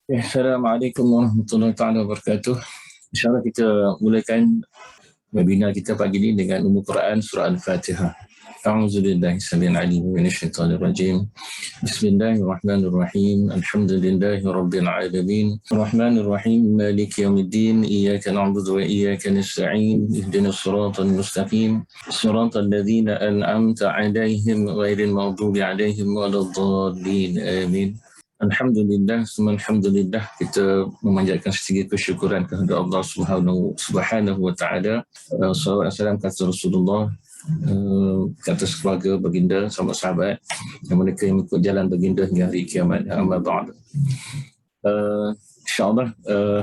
Assalamualaikum warahmatullahi taala wabarakatuh. InsyaAllah kita mulakan webinar kita pagi ini dengan Ummul Quran Surah Al-Fatihah. A'udzubillahi samil alim minasyaitanir rajim. Bismillahirrahmanirrahim. Alhamdulillahi rabbil alamin. Arrahmanir rahim. Maliki yaumiddin. Iyyaka na'budu wa iyyaka nasta'in. Ihdinas siratal mustaqim. Siratal ladzina an'amta 'alaihim ghairil maghdubi 'alaihim waladdallin. Amin. Alhamdulillah, semua Alhamdulillah, kita memanjatkan sedikit kesyukuran kepada Allah Subhanahu wa Ta'ala. Salawat salam kata Rasulullah, kata keluarga baginda, sahabat-sahabat dan mereka yang ikut jalan baginda hingga hari kiamat. Amma ba'd. InsyaAllah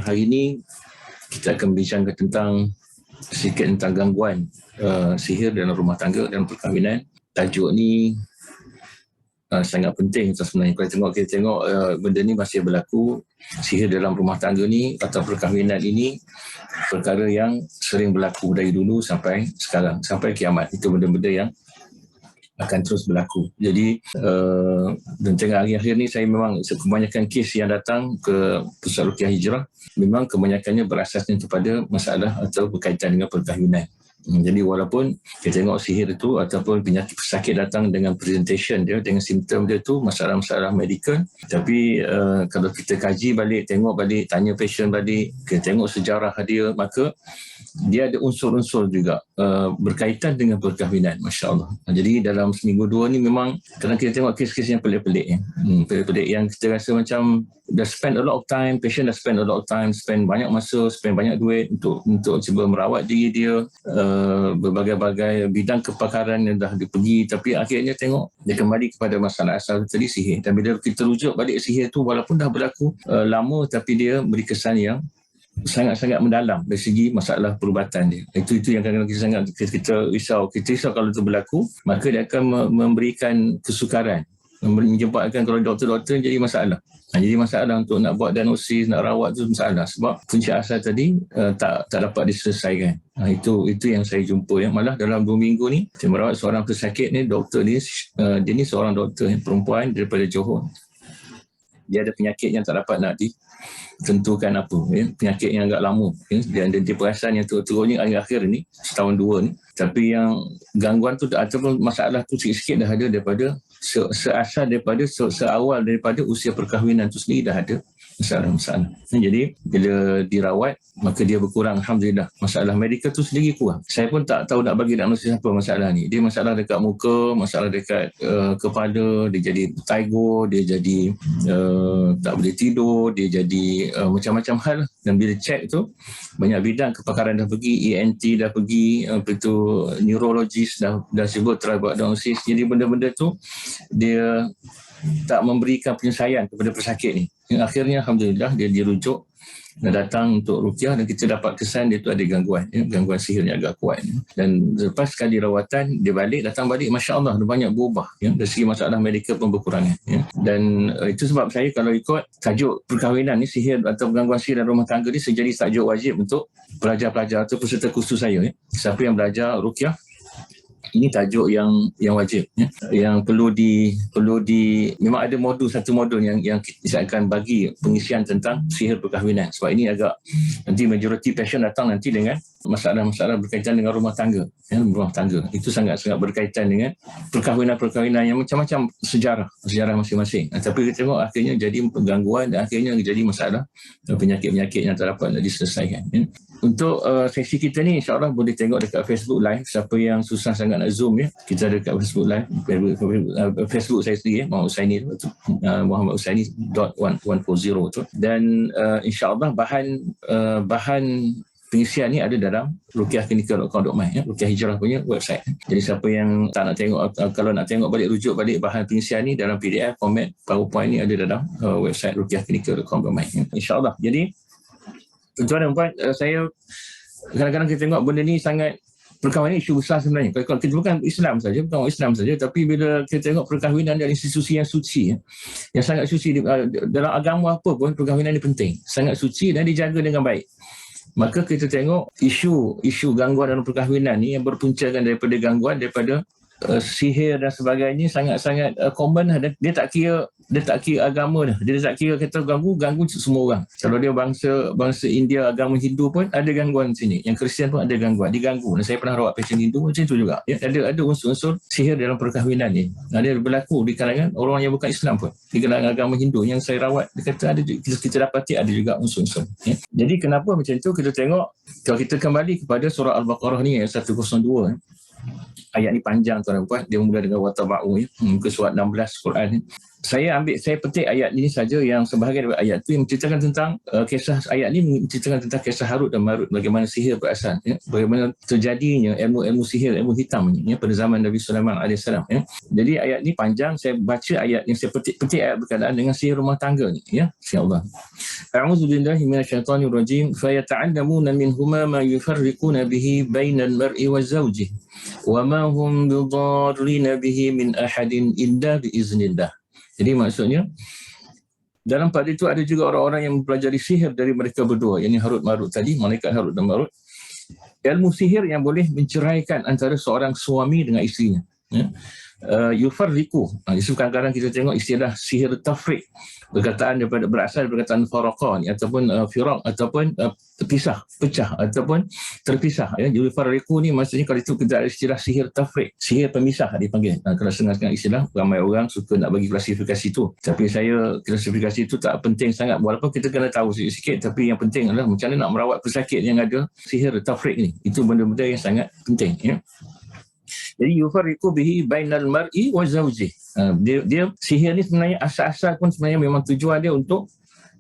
hari ini kita akan bincangkan tentang sedikit tentang gangguan sihir dalam rumah tangga dan perkahwinan. Tajuk ni sangat penting sebenarnya. Kalau kita tengok benda ni masih berlaku, sihir dalam rumah tangga ni atau perkahwinan ini perkara yang sering berlaku dari dulu sampai sekarang, sampai kiamat. Itu benda-benda yang akan terus berlaku. Jadi dan tengah hari-hari ni saya memang kebanyakan kes yang datang ke Pusat Ruqyah Hijrah memang kebanyakannya berasasnya kepada masalah atau berkaitan dengan perkahwinan. Jadi walaupun kita tengok sihir itu ataupun penyakit pesakit datang dengan presentation dia, dengan simptom dia tu masalah-masalah medikal, tapi kalau kita kaji balik, tengok balik, tanya patient balik, kita tengok sejarah dia, maka dia ada unsur-unsur juga berkaitan dengan perkahwinan, Masya Allah. Jadi dalam seminggu dua ni memang kadang kita tengok kes-kes yang pelik-pelik, pelik-pelik yang kita rasa macam dah spend a lot of time, patient dah spend a lot of time, spend banyak masa, spend banyak duit untuk cuba merawat diri dia, berbagai-bagai bidang kepakaran yang dah dipergi, tapi akhirnya tengok dia kembali kepada masalah asal tadi, sihir. Dan bila kita rujuk balik sihir tu, walaupun dah berlaku lama, tapi dia beri kesan yang sangat-sangat mendalam dari segi masalah perubatan dia. Itu yang kadang-kadang kita risau. Kita risau kalau itu berlaku, maka dia akan memberikan kesukaran, menyebabkan kalau doktor-doktor jadi masalah. Jadi masalah untuk nak buat diagnosis, nak rawat tu masalah. Sebab punca asal tadi tak dapat diselesaikan. Itu yang saya jumpa. Malah dalam 2 minggu ni, saya merawat seorang pesakit ni, doktor ni, dia ni seorang doktor perempuan daripada Johor. Dia ada penyakit yang tak dapat nak ditentukan apa. Penyakit yang agak lama. Dan dia perasan yang turun-turunnya akhir-akhir ni, setahun 2 ni. Tapi yang gangguan tu ataupun masalah tu sikit-sikit dah ada daripada seasal daripada seawal daripada usia perkahwinan tu sendiri dah ada masalah-masalah. Jadi bila dirawat maka dia berkurang, Alhamdulillah. Masalah medikal tu sendiri kurang. Saya pun tak tahu nak bagi diagnosis apa masalah ni. Dia masalah dekat muka, masalah dekat kepala, dia jadi taigo, dia jadi tak boleh tidur, dia jadi macam-macam hal. Dan bila cek tu banyak bidang kepakaran dah pergi, ENT dah pergi, neurologis dah sebut try buat diagnosis. Jadi benda-benda tu dia tak memberikan penyelesaian kepada pesakit ni. Yang akhirnya Alhamdulillah dia dirujuk dan datang untuk ruqyah, dan kita dapat kesan dia tu ada gangguan, gangguan sihirnya agak kuat. Dan lepas sekali rawatan dia datang balik, Masya Allah, dia banyak berubah dari segi masalah medikal pun berkurangan. Dan itu sebab saya kalau ikut tajuk perkahwinan ni, sihir atau gangguan sihir dalam rumah tangga ni, sejadi tajuk wajib untuk pelajar-pelajar atau peserta kursus saya. Siapa yang belajar ruqyah, ini tajuk yang wajib, yang perlu di memang ada satu modul yang kita akan bagi pengisian tentang sihir perkahwinan. Sebab ini agak nanti majoriti pasien datang nanti dengan masalah-masalah berkaitan dengan rumah tangga. Rumah tangga itu sangat-sangat berkaitan dengan perkahwinan yang macam-macam sejarah masing-masing. Tapi kita tengok akhirnya jadi gangguan dan akhirnya jadi masalah penyakit-penyakit yang tak dapat diselesaikan. Untuk sesi kita ni insyaAllah boleh tengok dekat Facebook Live. Siapa yang susah sangat nak Zoom, kita ada dekat Facebook Live, Facebook saya sendiri, Muhammad Usaini tu, Muhammad Usaini.140 tu. Dan insyaAllah bahan pengisian ni ada dalam ruqyahklinikal.com.my, Ruqyah Hijrah punya website. Jadi siapa yang tak nak tengok, kalau nak tengok balik, rujuk balik bahan pengisian ni dalam PDF, format PowerPoint ni ada dalam website ruqyahklinikal.com.my, insyaAllah. Jadi tuan-tuan dan puan, saya kadang-kadang kita tengok benda ni sangat, perkahwinan isu besar sebenarnya. Kalau kita bukan Islam saja, bukan orang Islam saja, tapi bila kita tengok perkahwinan dari institusi yang suci, yang sangat suci, dalam agama apa pun perkahwinan ni penting, sangat suci dan dijaga dengan baik. Maka kita tengok isu gangguan dalam perkahwinan ni yang berpuncakan daripada gangguan daripada sihir dan sebagainya sangat-sangat common lah. Dia tak kira agama dah. Dia tak kira kata ganggu semua orang. Kalau dia bangsa India agama Hindu pun ada gangguan di sini. Yang Kristian pun ada gangguan, diganggu. Dan saya pernah rawat pasien Hindu macam tu juga. Ya, ada unsur-unsur sihir dalam perkahwinan ni. Dia berlaku di kalangan orang yang bukan Islam pun. Di kalangan agama Hindu yang saya rawat, dia kata ada, kita dapati ada juga unsur-unsur. Ya. Jadi kenapa macam tu? Kita tengok, kalau kita kembali kepada surah Al-Baqarah ni ayat 102. Ayat ni panjang tuan-tuan, dia mula dengan wataba'u, muka surat 16 Quran ni. Saya petik ayat ini saja, yang sebahagian daripada ayat tu yang menceritakan tentang kisah. Ayat ni menceritakan tentang kisah Harut dan Marut, bagaimana sihir berasal, ya, bagaimana terjadinya ilmu sihir, ilmu hitam ni, ya, pada zaman Nabi Sulaiman AS. Ya. Jadi ayat ni panjang, saya baca ayat yang saya petik ayat berkenaan dengan sihir rumah tangga ni, ya, insya-Allah. A'udzu billahi minasyaitonir rajim. Fa yata'allamuna minhuma ma yufarriquna bihi bainal mar'i wa zawjihi wa ma hum bidarrina bihi min ahadin illa biiznillah. Jadi maksudnya dalam pada itu ada juga orang-orang yang mempelajari sihir dari mereka berdua, yakni Harut Marut tadi, malaikat Harut dan Marut. Ilmu sihir yang boleh menceraikan antara seorang suami dengan isterinya. Ya. Yufarriqu. Itu kadang-kadang kita tengok istilah sihir tafriq, berasal dari perkataan faraqa ni, ataupun firaq, ataupun pecah ataupun terpisah, ya. Yufarriqu ni maksudnya, kalau itu kita ada istilah sihir tafriq, sihir pemisah dipanggil. Kalau setengah-setengah istilah, ramai orang suka nak bagi klasifikasi itu, tapi saya klasifikasi itu tak penting sangat, walaupun kita kena tahu sikit, tapi yang penting adalah macam mana nak merawat pesakit yang ada sihir tafriq ni. Itu benda-benda yang sangat penting, ya. Jadi yufarriqu bihi bainal mar'i wa zawjih. Dia sihir ni sebenarnya asal-asal pun sebenarnya memang tujuan dia untuk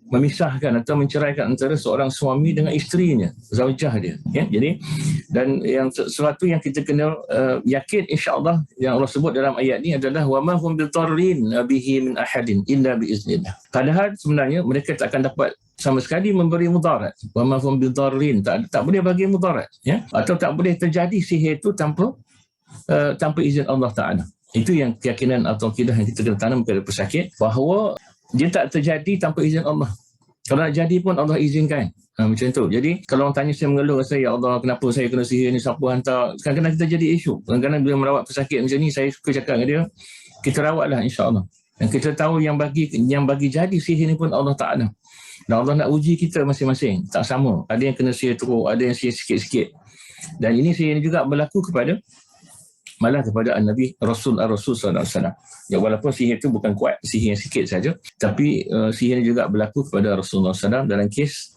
memisahkan atau menceraikan antara seorang suami dengan isterinya, zaujah dia, ya. Jadi dan yang sesuatu yang kita kena yakin, insya-Allah, yang Allah sebut dalam ayat ni adalah wa ma hum bitarrin bihi min ahadin illa biiznillah. Padahal sebenarnya mereka tak akan dapat sama sekali memberi mudarat. Wa ma hum bitarrin, tak boleh bagi mudarat, ya, atau tak boleh terjadi sihir itu tanpa izin Allah Ta'ala. Itu yang keyakinan atau akidah yang kita kena tanam kepada pesakit, bahawa dia tak terjadi tanpa izin Allah. Kalau nak jadi pun Allah izinkan. Macam tu. Jadi kalau orang tanya, saya mengeluh, saya, ya Allah, kenapa saya kena sihir ni, siapa hantar? Kadang-kadang kita jadi isu. Kadang-kadang bila merawat pesakit macam ni, saya suka cakap dengan dia, kita rawatlah, insya-Allah. Dan kita tahu yang bagi jadi sihir ni pun Allah Ta'ala. Dan Allah nak uji kita masing-masing. Tak sama. Ada yang kena sihir teruk, ada yang sihir sikit-sikit. Dan ini sihir juga berlaku kepada Nabi Rasul sallallahu alaihi wasallam. Ya, walaupun sihir itu bukan kuat, sihir yang sikit saja, tapi sihir juga berlaku kepada Rasulullah SAW dalam kes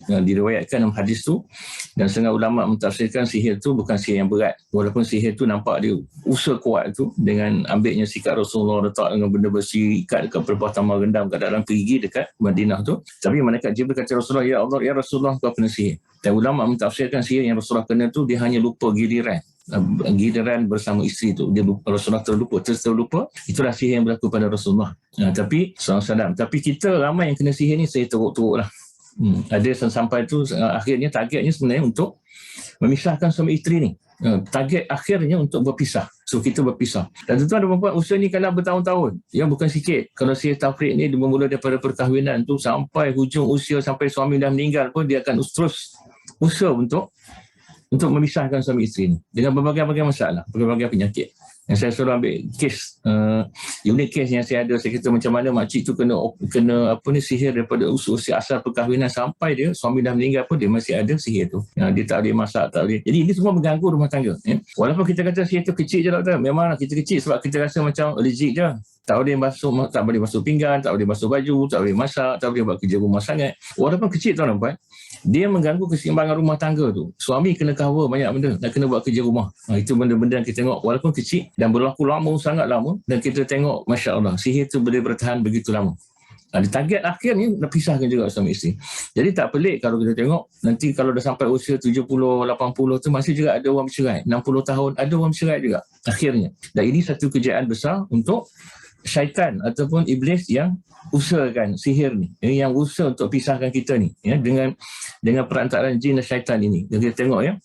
diriwayatkan dalam hadis tu. Dan setengah ulama mentafsirkan sihir itu bukan sihir yang berat, walaupun sihir itu nampak dia usaha kuat tu, dengan ambilnya sikat Rasulullah, letak dengan benda besi, ikat dekat perbuatan rendam kat dalam perigi dekat Madinah tu. Tapi malaikat Jibril kata Rasulullah, ya Allah, ya Rasulullah, kau kena sihir. Dan ulama mentafsirkan sihir yang Rasulullah kena tu, dia hanya lupa giliran bersama isteri tu, dia lupa, Rasulullah terlupa. Itulah sihir yang berlaku pada Rasulullah. Tapi SAW. Tapi kita ramai yang kena sihir ni, saya teruk-teruk lah. Ada sampai tu akhirnya targetnya sebenarnya untuk memisahkan suami isteri ni. Target akhirnya untuk berpisah. So kita berpisah. Dan tentu ada perempuan usaha ni kalau bertahun-tahun. Ya, bukan sikit. Kalau sihir tafriq ni dia bermula daripada perkahwinan tu sampai hujung usia, sampai suami dah meninggal pun, dia akan terus usaha untuk memisahkan suami isteri ni dengan berbagai-bagai masalah, berbagai penyakit. Yang saya suruh ambil kes, unit kes yang saya ada, saya kata macam mana makcik tu kena sihir daripada usia asal perkahwinan sampai dia suami dah meninggal pun dia masih ada sihir tu. Dia tak boleh masak, tak boleh. Jadi ini semua mengganggu rumah tangga. Walaupun kita kata sihir tu kecil je, doktor. Memang kita kecil sebab kita rasa macam allergic je. Tak boleh basuh pinggan, tak boleh basuh baju, tak boleh masak, tak boleh buat kerja rumah sangat. Walaupun kecil, tuan-tuan, dia mengganggu keseimbangan rumah tangga tu. Suami kena cover banyak benda, nak kena buat kerja rumah. Itu benda-benda yang kita tengok walaupun kecil dan berlaku sangat lama, dan kita tengok, Masya Allah, sihir tu boleh bertahan begitu lama. Target akhirnya nak pisahkan juga suami isteri. Jadi tak pelik kalau kita tengok nanti kalau dah sampai usia 70, 80 tu masih juga ada orang bercerai. 60 tahun ada orang bercerai juga akhirnya. Dan ini satu kejayaan besar untuk syaitan ataupun iblis yang usahakan sihir ni, yang usaha untuk pisahkan kita ni, ya, dengan perantaraan jin dan syaitan ini. Jadi kita tengok, ya,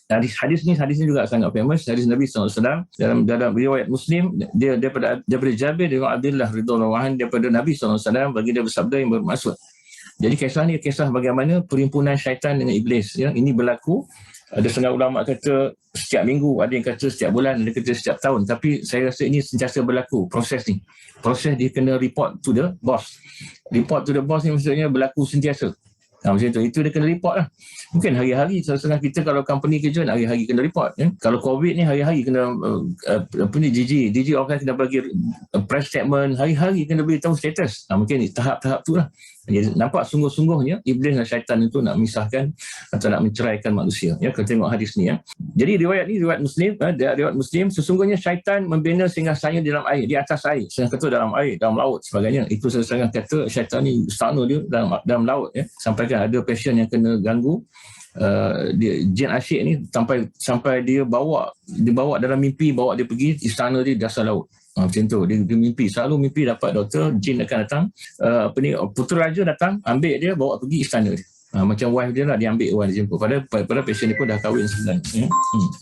hadis ni juga sangat famous, hadis Nabi SAW dalam riwayat Muslim, dia daripada Jabir bin Abdullah radhiyallahu anhu, daripada Nabi SAW, bagi dia bersabda yang bermaksud. Jadi kisah ni kisah bagaimana perhimpunan syaitan dengan iblis, ya, ini berlaku Ada setengah ulama kata setiap minggu, ada yang kata setiap bulan, ada yang kata setiap tahun. Tapi saya rasa ini sentiasa berlaku proses ni. Proses dia kena report to the boss. Report to the boss ni maksudnya berlaku sentiasa. Macam itu dia kena report lah. Mungkin hari-hari setengah kita kalau company kerja hari-hari kena report. Kalau COVID ni hari-hari kena DG orang kena bagi press statement, hari-hari kena beritahu status. Mungkin tahap-tahap tu lah. Jadi nampak sungguh-sungguhnya iblis dan syaitan itu nak memisahkan atau nak menceraikan manusia. Kalau tengok hadis ni. Jadi riwayat ni riwayat Muslim, sesungguhnya syaitan membina singgah sanya di dalam air, di atas air. Setengah kata dalam air, dalam laut sebagainya. Itu setengah kata syaitan ni stana dia dalam laut. Sampaikan ada pasien yang kena ganggu. Jin asyik ni sampai dia dibawa dalam mimpi, bawa dia pergi istana dia dasar laut. Macam tu dia mimpi, selalu mimpi dapat doktor jin akan datang, putera raja datang ambil dia bawa pergi istana dia. Macam wife dia lah, dia ambil wife dia jemput. Pada pasien ni pun dah kahwin sebenarnya.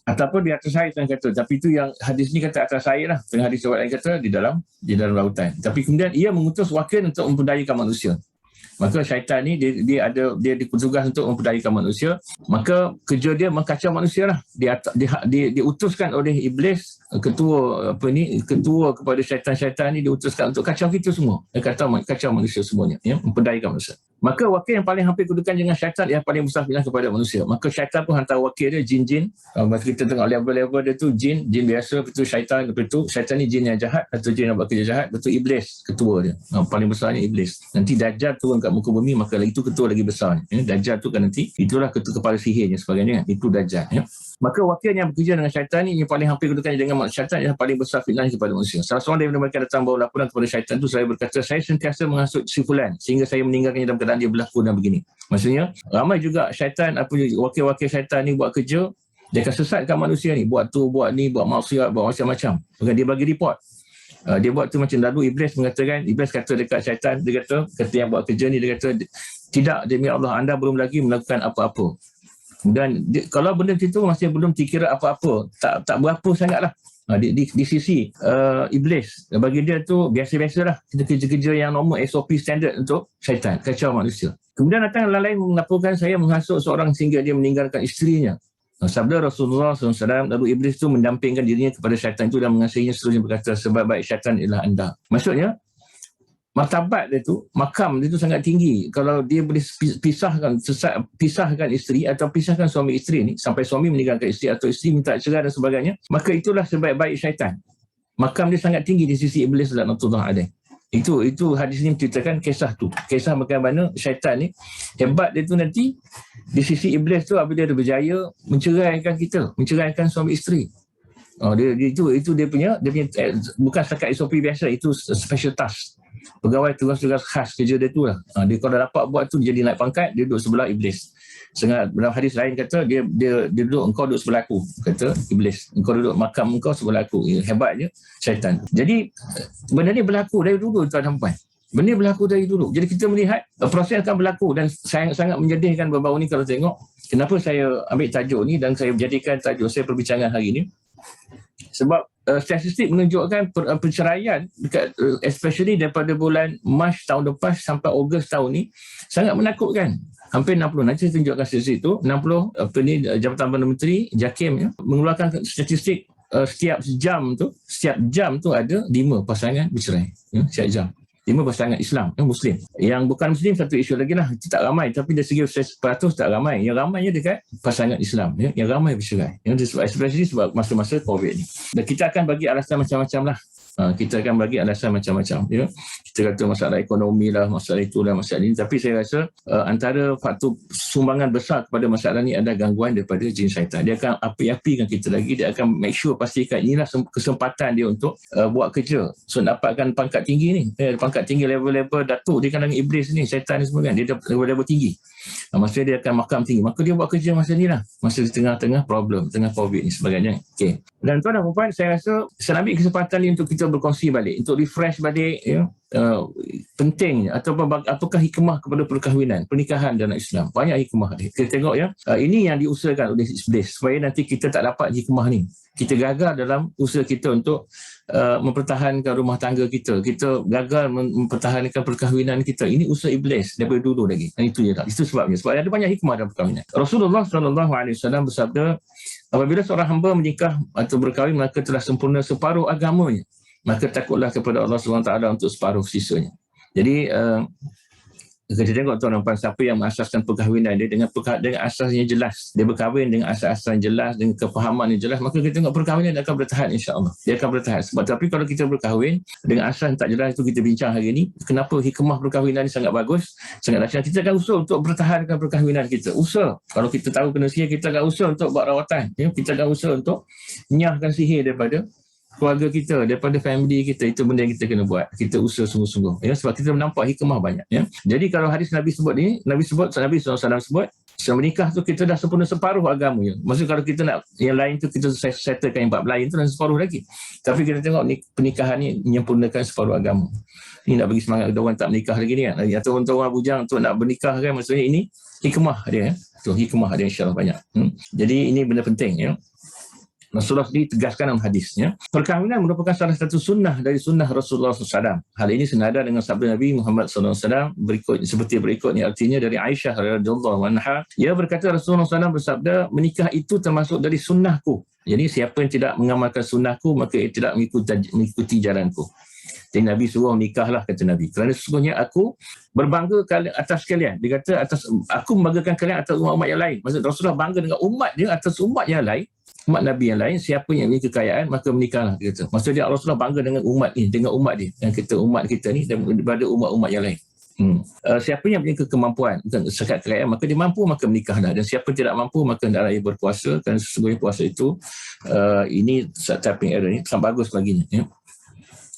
Ataupun di atas air yang kata, tapi itu yang hadis ni kata atas air lah. Tengah hadis lain kata di dalam lautan. Tapi kemudian ia mengutus wakil untuk memperdayakan manusia. Maka syaitan ni dia ditugas untuk memperdayakan manusia. Maka kerja dia mengkacau manusia lah. Dia diutuskan oleh iblis, ketua kepada syaitan-syaitan ni diutuskan untuk kacau kita semua. Kacau manusia semuanya, memperdayakan manusia. Maka wakil yang paling hampir kedudukan dengan syaitan yang paling besar fitnah kepada manusia. Maka syaitan pun hantar wakil dia, jin-jin. Masa kita tengok level-level dia tu, jin biasa, betul syaitan, betul syaitan ni jin yang jahat, atau jin yang buat kerja jahat, betul iblis, ketua dia. Paling besarnya iblis. Nanti Dajjal turun kat muka bumi, maka itu ketua lagi besar. Dajjal tu kan nanti, itulah ketua kepala sihirnya sebagainya. Itu Dajjal. Maka wakil yang bekerja dengan syaitan ni yang paling hampir kedudukannya dengan syaitan yang paling besar fitnah kepada manusia. Salah seorang daripada mereka datang bawa laporan kepada syaitan tu, saya berkata, saya sentiasa menghasut si fulan sehingga saya meninggalkannya dalam keadaan dia berlaku dan begini. Maksudnya ramai juga syaitan, wakil-wakil syaitan ni buat kerja, dia akan sesatkan manusia ni, buat tu, buat ni, buat maksiat, buat macam-macam. Maka dia bagi report. Dia buat tu macam lalu iblis mengatakan, iblis kata dekat syaitan, dia kata yang buat kerja ni, dia kata tidak, demi Allah anda belum lagi melakukan apa-apa. Dan kalau benda itu masih belum dikira apa-apa, tak berapa sangatlah. Di sisi iblis, bagi dia tu biasa-biasalah, kita kerja-kerja yang normal, SOP standard untuk syaitan, kacau manusia. Kemudian datang lain melaporkan saya menghasut seorang sehingga dia meninggalkan isterinya. Sabda Rasulullah SAW, lalu iblis tu mendampingkan dirinya kepada syaitan itu dan mengasihinya, seterusnya berkata, sebab baik syaitan ialah anda. Maksudnya martabat dia tu, makam dia tu sangat tinggi. Kalau dia boleh pisahkan isteri atau pisahkan suami isteri ni, sampai suami meninggalkan isteri atau isteri minta cerai dan sebagainya, maka itulah sebaik-baik syaitan. Makam dia sangat tinggi di sisi iblis laknatullah alaih. Itu hadis ni menceritakan kisah tu. Kisah bagaimana syaitan ni hebat dia tu nanti di sisi iblis tu apabila dia berjaya menceraikan kita, menceraikan suami isteri. Dia punya bukan setakat SOP biasa, itu special task. Pegawai tugas-tugas khas kerja dia tu lah. Dia kalau dapat buat tu, dia jadi naik pangkat, dia duduk sebelah iblis. Dalam hadis lain kata, dia duduk, engkau duduk sebelah aku, kata iblis. Engkau duduk makam engkau sebelah aku. Hebatnya syaitan. Jadi benda ni berlaku dari dulu tuan-tuan. Benda ni berlaku dari dulu. Jadi kita melihat proses akan berlaku, dan sangat menyedihkan baru-baru ni kalau tengok. Kenapa saya ambil tajuk ni dan saya menjadikan tajuk saya perbincangan hari ni? Sebab statistik menunjukkan perceraian dekat, especially daripada bulan Mac tahun lepas sampai Ogos tahun ni sangat menakutkan. Hampir 60, nanti saya tunjukkan statistik tu, 60 Jabatan Perdana Menteri JAKIM mengeluarkan statistik setiap jam tu ada 5 pasangan bercerai. Setiap jam 5 pasangan Islam, Muslim. Yang bukan Muslim satu isu lagi lah, itu tak ramai, tapi dari segi peratus tak ramai. Yang ramainya dekat pasangan Islam, yang ramai bercerai. Especially sebab masa-masa COVID ni. Dan kita akan bagi alasan macam-macam lah. Kita akan bagi alasan macam-macam. Kita kata masalah ekonomi lah, masalah itulah, masalah ini. Tapi saya rasa antara faktor sumbangan besar kepada masalah ni adalah gangguan daripada jin syaitan. Dia akan api-apikan kita lagi. Dia akan make sure, pastikan inilah kesempatan dia untuk buat kerja. So dapatkan pangkat tinggi ni. Pangkat tinggi level-level datuk dia kan dengan iblis ni, syaitan ni semua kan. Dia level-level tinggi. Maksudnya dia akan makam tinggi. Maka dia buat kerja masa ni lah. Masa di tengah-tengah problem, tengah COVID ni sebagainya. Okay. Dan tuan dan puan, saya rasa saya ambil kesempatan ni untuk kita berkongsi balik, untuk refresh balik penting apakah hikmah kepada perkahwinan, pernikahan dalam Islam. Banyak hikmah dia. Kita tengok ini yang diusahakan oleh iblis supaya nanti kita tak dapat hikmah ni. Kita gagal dalam usaha kita untuk mempertahankan rumah tangga kita, kita gagal mempertahankan perkahwinan kita. Ini usaha iblis daripada dulu lagi. Dan itu je tak. Itu sebabnya. Sebab ada banyak hikmah dalam perkahwinan. Rasulullah SAW bersabda, apabila seorang hamba menikah atau berkahwin, maka telah sempurna separuh agamanya. Maka takutlah kepada Allah SWT untuk separuh sisanya. Jadi, kita tengok tuan-tuan, siapa yang mengasaskan perkahwinan dia dengan asas yang jelas. Dia berkahwin dengan asas yang jelas, dengan kefahaman yang jelas, maka kita tengok perkahwinan dia akan bertahan, insya-Allah. Dia akan bertahan. Sebab tapi kalau kita berkahwin dengan asas yang tak jelas, itu kita bincang hari ini, kenapa hikmah perkahwinan ini sangat bagus, sangat dahsyat. Kita akan usaha untuk bertahankan perkahwinan kita. Usaha. Kalau kita tahu kena sihir, kita akan usaha untuk buat rawatan. Ya? Kita akan usaha untuk nyahkan sihir daripada keluarga kita, daripada family kita. Itu benda yang kita kena buat. Kita usaha sungguh-sungguh. Ya? Sebab kita nampak hikmah banyak. Ya? Jadi kalau hadis Nabi sebut ni, Nabi SAW sebut, menikah tu kita dah sempurna separuh agama. Ya? Maksud kalau kita nak yang lain tu, kita settlekan yang bab lain tu dan separuh lagi. Tapi kita tengok ni, pernikahan ni menyempurnakan separuh agama. Ini nak bagi semangat kepada orang tak menikah lagi ni kan. Atau untuk orang bujang untuk nak bernikah kan. Maksudnya ini hikmah dia. Tu hikmah dia, insyaAllah banyak. Jadi ini benda penting. Ya. Rasulullah ditegaskan dalam hadisnya, perkahwinan merupakan salah satu sunnah dari sunnah Rasulullah SAW. Hal ini senada dengan sabda Nabi Muhammad SAW seperti berikut ni, artinya dari Aisyah radhiyallahu anha, ia berkata Rasulullah SAW bersabda, menikah itu termasuk dari sunnahku. Jadi siapa yang tidak mengamalkan sunnahku, maka ia tidak mengikuti jalanku. Jadi Nabi suruh menikahlah, kata Nabi. Kerana sesungguhnya aku berbangga atas kalian. Dia kata aku membanggakan kalian atas umat-umat yang lain. Maksud Rasulullah bangga dengan umat dia atas umat yang lain. Umat Nabi yang lain, siapa yang memiliki kekayaan, maka menikahlah, dia kata. Maksudnya Rasulullah bangga dengan umat ni, dengan umat dia. Yang kita umat kita ni daripada umat-umat yang lain. Siapa yang punya kemampuan, bukan sekat kekayaan, maka dia mampu, maka menikahlah. Dan siapa tidak mampu, maka hendaklah ia berpuasa. Kerana sesungguhnya puasa itu, ini typing error ni, sangat bagus baginya. Ya.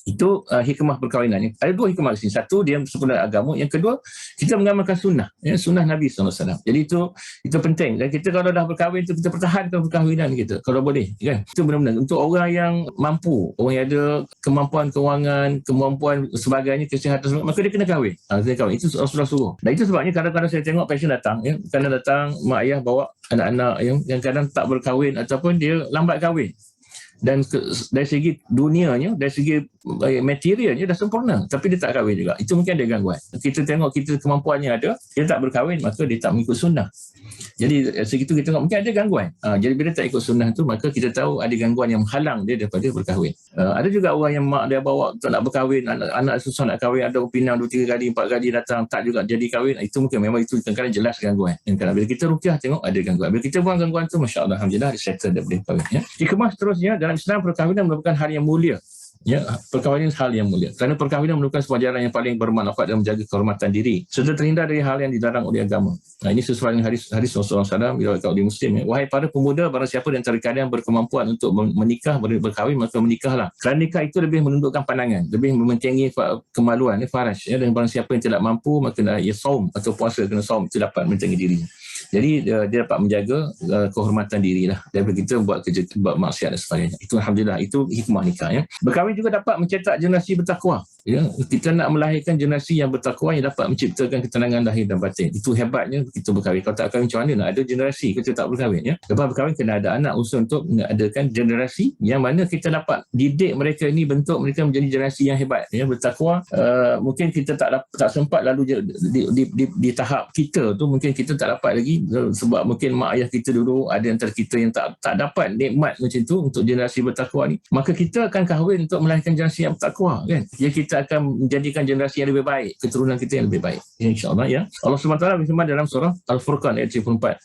Itu hikmah perkahwinan. Ada dua hikmah di sini. Satu, dia sempurna agama. Yang kedua, kita mengamalkan sunnah. Ya, sunnah Nabi SAW. Jadi itu penting. Dan kita kalau dah berkahwin, kita pertahankan perkahwinan kita. Kalau boleh. Kan? Itu benar-benar. Untuk orang yang mampu, orang yang ada kemampuan kewangan, kemampuan sebagainya, kesihatan, maka dia kena kahwin. Itu Rasulullah suruh. Dan itu sebabnya kadang-kadang saya tengok pasien datang. Ya, kadang datang, mak ayah bawa anak-anak yang kadang tak berkahwin ataupun dia lambat kahwin. Dan dari segi dunianya, dari segi materialnya dah sempurna, tapi dia tak kahwin juga. Itu mungkin ada gangguan. Kita tengok kita kemampuannya ada, dia tak berkahwin, maka dia tak mengikut sunnah. Jadi segitu kita tengok mungkin ada gangguan. Jadi bila tak ikut sunnah tu, maka kita tahu ada gangguan yang menghalang dia daripada berkahwin. Ada juga orang yang mak dia bawa tak nak berkahwin, anak susah nak kahwin, ada pinang 2-3 kali, 4 kali datang, tak juga jadi kahwin. Itu mungkin memang itu kadang-kadang jelas gangguan. Dan bila kita ruqyah tengok ada gangguan. Bila kita buang gangguan tu, masya-Allah, alhamdulillah, dia settle dah boleh kahwin. Ya. Hikmah seterusnya, dalam Islam perkahwinan merupakan hal yang mulia. Ya, perkahwinan hal yang mulia. Kerana perkahwinan merupakan sebuah jalan yang paling bermanfaat dan menjaga kehormatan diri, serta terhindar dari hal yang dilarang oleh agama. Ini sesuai dengan hadis Rasulullah SAW diriwayatkan oleh Muslim. Ya. Wahai para pemuda, barang siapa di antara kalian berkemampuan untuk menikah, berkahwin, maka menikahlah. Kerana nikah itu lebih menundukkan pandangan, lebih mementingi kemaluan, faraj. Ya. Dan barang siapa yang tidak mampu, maka ia saum atau puasa, kena saum, itu dapat mentinggi dirinya. Jadi dia dapat menjaga kehormatan diri lah daripada kita buat maksiat dan sebagainya. Itu alhamdulillah, itu hikmah nikah. Ya. Berkahwin juga dapat mencetak generasi bertakwa. Ya. Kita nak melahirkan generasi yang bertakwa yang dapat menciptakan ketenangan lahir dan batin. Itu hebatnya kita berkahwin. Kalau tak kahwin, macam mana nak ada generasi kita tak berkahwin. Ya. Lepas berkahwin kena ada anak, usaha untuk mengadakan generasi yang mana kita dapat didik mereka ini, bentuk mereka menjadi generasi yang hebat. Ya. Bertakwa. Mungkin kita tak sempat lalu di tahap kita tu, mungkin kita tak dapat lagi sebab mungkin mak ayah kita dulu ada antara kita yang tak dapat nikmat macam tu untuk generasi bertakwa ni, maka kita akan kahwin untuk melahirkan generasi yang bertakwa kan. Jadi kita akan menjadikan generasi yang lebih baik, keturunan kita yang lebih baik, insya-Allah. Ya, Allah SWT berfirman dalam surah Al-Furqan ayat 34.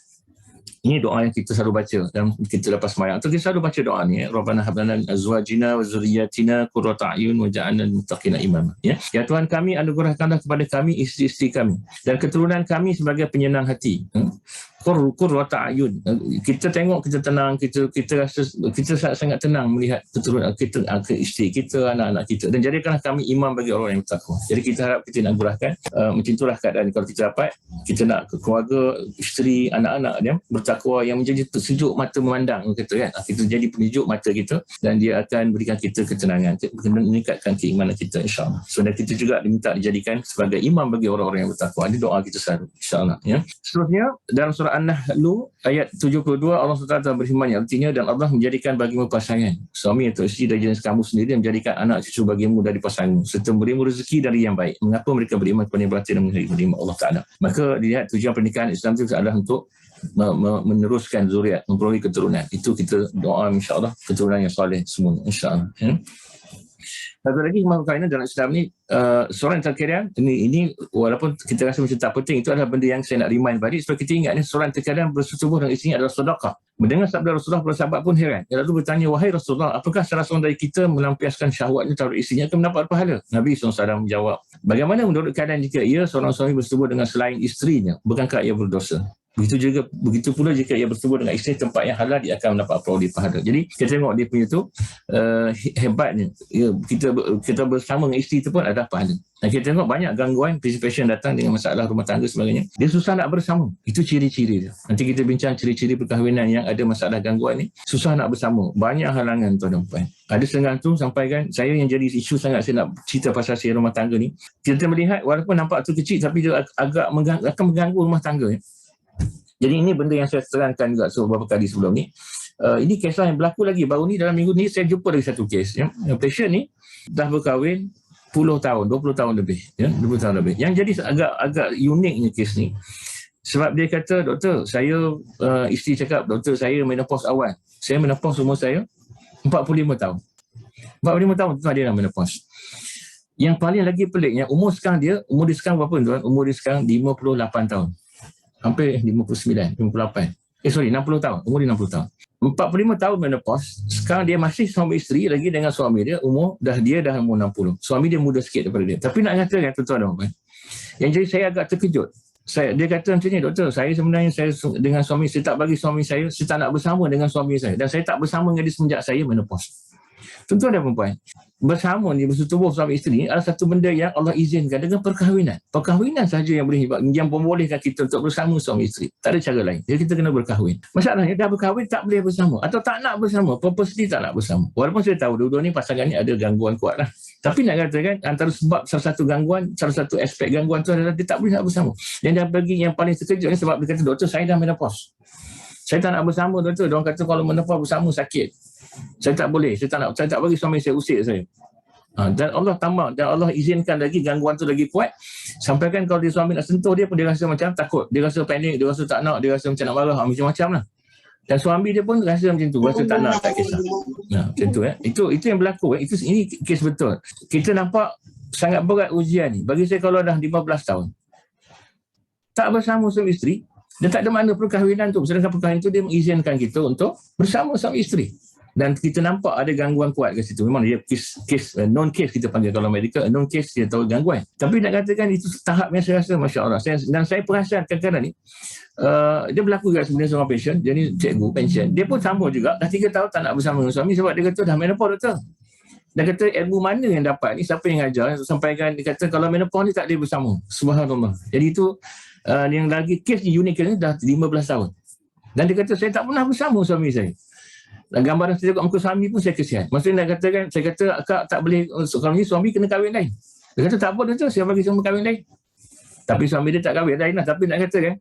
Ini doa yang kita selalu baca dan kita lepas sembahyang. Atau kita selalu baca doa ni, Rabbana hab lana min azwajina wa dzurriyyatina qurrata a'yun waj'alna lil muttaqina imama. Ya Tuhan kami, anugerahkanlah kepada kami isteri-isteri kami dan keturunan kami sebagai penyenang hati. Qurrata a'yun. Kita tengok kita tenang, kita rasa kita sangat tenang melihat keturunan kita, isteri kita, anak-anak kita, dan jadikanlah kami imam bagi orang yang bertakwa. Jadi kita harap kita nak gurahkan macam itulah keadaan kalau kita dapat, kita nak keluarga, isteri, anak-anak dia bertakwa yang menjadi sejuk mata memandang kita kan. Kita jadi penyejuk mata kita dan dia akan berikan kita ketenangan, meningkatkan keimanan kita, insya-Allah. So dan kita juga diminta dijadikan sebagai imam bagi orang-orang yang bertakwa. Ini doa kita selalu, insya-Allah. Ya. Seterusnya dalam surah surah An-Nahl ayat 72 Allah SWT berfirman, artinya dan Allah menjadikan bagimu pasangan suami atau isteri dari jenis kamu sendiri, dan menjadikan anak cucu bagimu dari pasanganmu, serta memberimu rezeki dari yang baik. Mengapa mereka beriman kepada yang batin dan menerima Allah Ta'ala? Maka dilihat tujuan pernikahan Islam itu adalah untuk meneruskan zuriat, memperoleh keturunan. Itu kita doa insya-Allah keturunan yang soleh semua insya-Allah. Satu lagi makhluk kainat dalam Islam ni, soalan terkadang ini walaupun kita rasa macam tak penting, itu adalah benda yang saya nak remind balik supaya kita ingat ni, soalan terkadang bersetubuh dengan isinya adalah sedekah. Mendengar sabda Rasulullah, para sahabat pun heran. Dia lalu bertanya, wahai Rasulullah, apakah salah seorang dari kita melampiaskan syahwatnya terhadap isinya akan mendapat pahala? Nabi SAW menjawab, bagaimana menurut keadaan jika ia seorang suami bersetubuh dengan selain isterinya, bukankah ia berdosa? Begitu pula jika ia bersetubuh dengan isteri tempat yang halal, dia akan mendapat peroleh pahala. Jadi kita tengok dia punya tu hebatnya. Kita bersama dengan isteri itu pun ada pahala. Dan kita tengok banyak gangguan participation datang dengan masalah rumah tangga sebagainya. Dia susah nak bersama. Itu ciri-ciri dia. Nanti kita bincang ciri-ciri perkahwinan yang ada masalah gangguan ni. Susah nak bersama. Banyak halangan tuan dan puan. Ada setengah tu sampaikan saya yang jadi isu sangat saya nak cerita pasal si rumah tangga ni. Kita melihat walaupun nampak tu kecil tapi dia agak akan mengganggu rumah tangga. Jadi ini benda yang saya terangkan juga beberapa kali sebelum ni. Ini kisah yang berlaku lagi. Baru ni dalam minggu ni saya jumpa lagi satu kes. Yang patient ni dah berkahwin 10 tahun, 20 tahun lebih. 20 tahun lebih. Yang jadi agak uniknya kes ni. Sebab dia kata, doktor, saya, isteri cakap, doktor, saya menopause awal. Saya menopause umur saya 45 tahun. 45 tahun tu dia dah menopause. Yang paling lagi peliknya, umur dia sekarang berapa tuan? Umur dia sekarang 58 tahun. Hampir 59, 58. 60 tahun. Umur dia 60 tahun. 45 tahun menopause. Sekarang dia masih suami isteri lagi dengan suami dia. Dia dah umur 60. Suami dia muda sikit daripada dia. Tapi nak katakan tuan-tuan, yang jadi saya agak terkejut. Dia kata macam ni, doktor, saya sebenarnya dengan suami, saya tak bagi suami saya tak nak bersama dengan suami saya. Dan saya tak bersama dengan dia semenjak saya menopause. Tuan-tuan dan perempuan, bersama ni, bersetubuh suami isteri adalah satu benda yang Allah izinkan dengan perkahwinan. Perkahwinan sahaja yang boleh yang membolehkan kita untuk bersama suami isteri. Tak ada cara lain. Jadi kita kena berkahwin. Masalahnya dah berkahwin tak boleh bersama atau tak nak bersama. Purposely tak nak bersama. Walaupun saya tahu dua-dua ni pasangan ni ada gangguan kuat lah. Tapi nak katakan antara sebab salah satu aspek gangguan tu adalah dia tak boleh nak bersama. Dan yang paling terkejut ni sebab dia kata, doktor, saya dah menopause. Saya tak nak bersama, doktor. Diorang kata kalau menopause bersama sakit. Saya tak boleh, saya tak bagi suami saya usik saya. Dan Allah tamak, dan Allah izinkan lagi gangguan tu lagi kuat. Sampaikan kalau dia suami nak sentuh dia pun dia rasa macam takut, dia rasa panik, dia rasa tak nak, dia rasa macam nak marah, macam-macam lah. Dan suami dia pun rasa macam tu, rasa tak nak, tak kisah. Macam tu itu yang berlaku. Ini kes betul. Kita nampak sangat berat ujian ni. Bagi saya kalau dah 15 tahun tak bersama suami isteri, dia tak ada makna perkahwinan tu. Sedangkan perkahwinan tu dia mengizinkan kita untuk bersama suami isteri. Dan kita nampak ada gangguan kuat kat situ. Memang dia kes non case kita panggil kalau medical, non case dia tahu gangguan. Tapi nak katakan itu tahap yang saya rasa masya-Allah. Dan saya perasan kadang-kadang ni dia berlaku juga sebenarnya seorang patient, dia ni cikgu pension. Dia pun sama juga dah 3 tahun tak nak bersama dengan suami sebab dia kata dah menopause, doktor. Dia kata ilmu mana yang dapat ni, siapa yang ajar, sampaikan dia kata kalau menopause ni tak boleh bersama. Subhanallah. Jadi itu yang lagi kes ni unik ni dah 15 tahun. Dan dia kata saya tak pernah bersama suami saya. Dan gambaran saya tengok muka suami pun saya kesian. Maksudnya nak katakan, saya kata akak tak boleh, kalau ni suami kena kahwin lain. Dia kata tak apa, saya bagi semua kahwin lain. Tapi suami dia tak kahwin lain lah. Tapi nak katakan,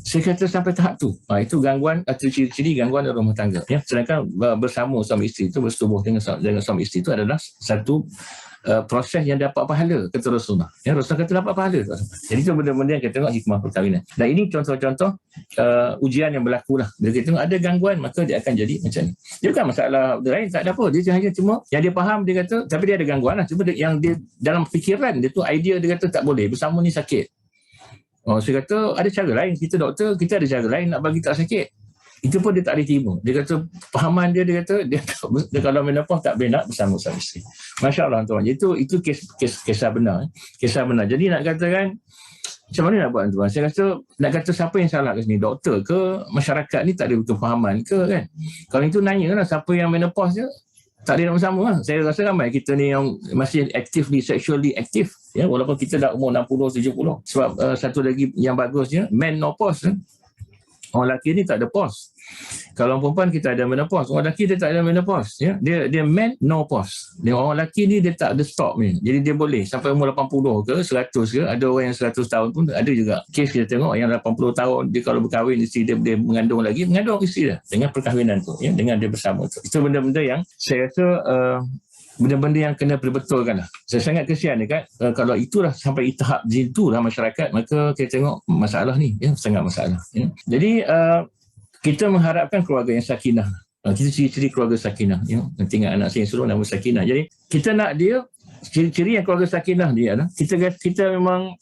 saya kata sampai tahap tu. Itu gangguan atau ciri-ciri gangguan dalam rumah tangga. Ya. Sedangkan bersama suami isteri itu, bersetubuh dengan suami isteri itu adalah satu proses yang dapat pahala, kata Rasulullah. Ya, Rasulullah kata dapat pahala. Jadi itu benda-benda yang kita tengok hikmah perkahwinan. Dan ini contoh-contoh ujian yang berlaku lah. Bila kita tengok ada gangguan, maka dia akan jadi macam ni. Dia bukan masalah lain, tak ada apa. Dia hanya cuma yang dia faham, dia kata, tapi dia ada gangguan lah. Cuma yang dia dalam fikiran dia tu, idea dia kata tak boleh, bersama ni sakit. Saya kata ada cara lain. Kita doktor, kita ada cara lain nak bagi tak sakit. Itu pun dia tak boleh terima. Dia kata, pahaman dia kata, dia kalau menopause tak boleh nak bersama suami isteri. Masya Allah tuan. Itu kisah benar. Kisah benar. Jadi nak katakan, macam mana nak buat tuan? Saya rasa, nak kata siapa yang salah kat sini? Doktor ke? Masyarakat ni tak ada kefahaman ke kan? Kalau itu nanya lah, siapa yang menopause je, tak boleh nak bersama lah. Saya rasa ramai kita ni yang masih sexually active. Ya, walaupun kita dah umur 60, 70. Sebab satu lagi yang bagusnya, menopause. Orang lelaki ni tak ada pause. Kalau perempuan kita ada menopause, orang lelaki dia tak ada menopause, ya. Dia man no pause. Dia orang lelaki ni dia tak ada stop ni. Jadi dia boleh sampai umur 80 ke 100 ke, ada orang yang 100 tahun pun ada juga. Kes kita tengok yang 80 tahun dia kalau berkahwin isteri dia mengandung isteri dah dengan perkahwinan tu, ya, dengan dia bersama tu. Itu benda-benda yang saya rasa benda-benda yang kena berbetulkan lah. Saya sangat kesian ni kan, kalau itulah sampai tahap itulah masyarakat, maka kita tengok masalah ni, ya, sangat masalah, ya. Jadi kita mengharapkan keluarga yang sakinah. Kita ciri-ciri keluarga sakinah, ya. Nanti ingat anak saya suruh nama sakinah. Jadi kita nak dia, ciri-ciri yang keluarga sakinah dia adalah kita memang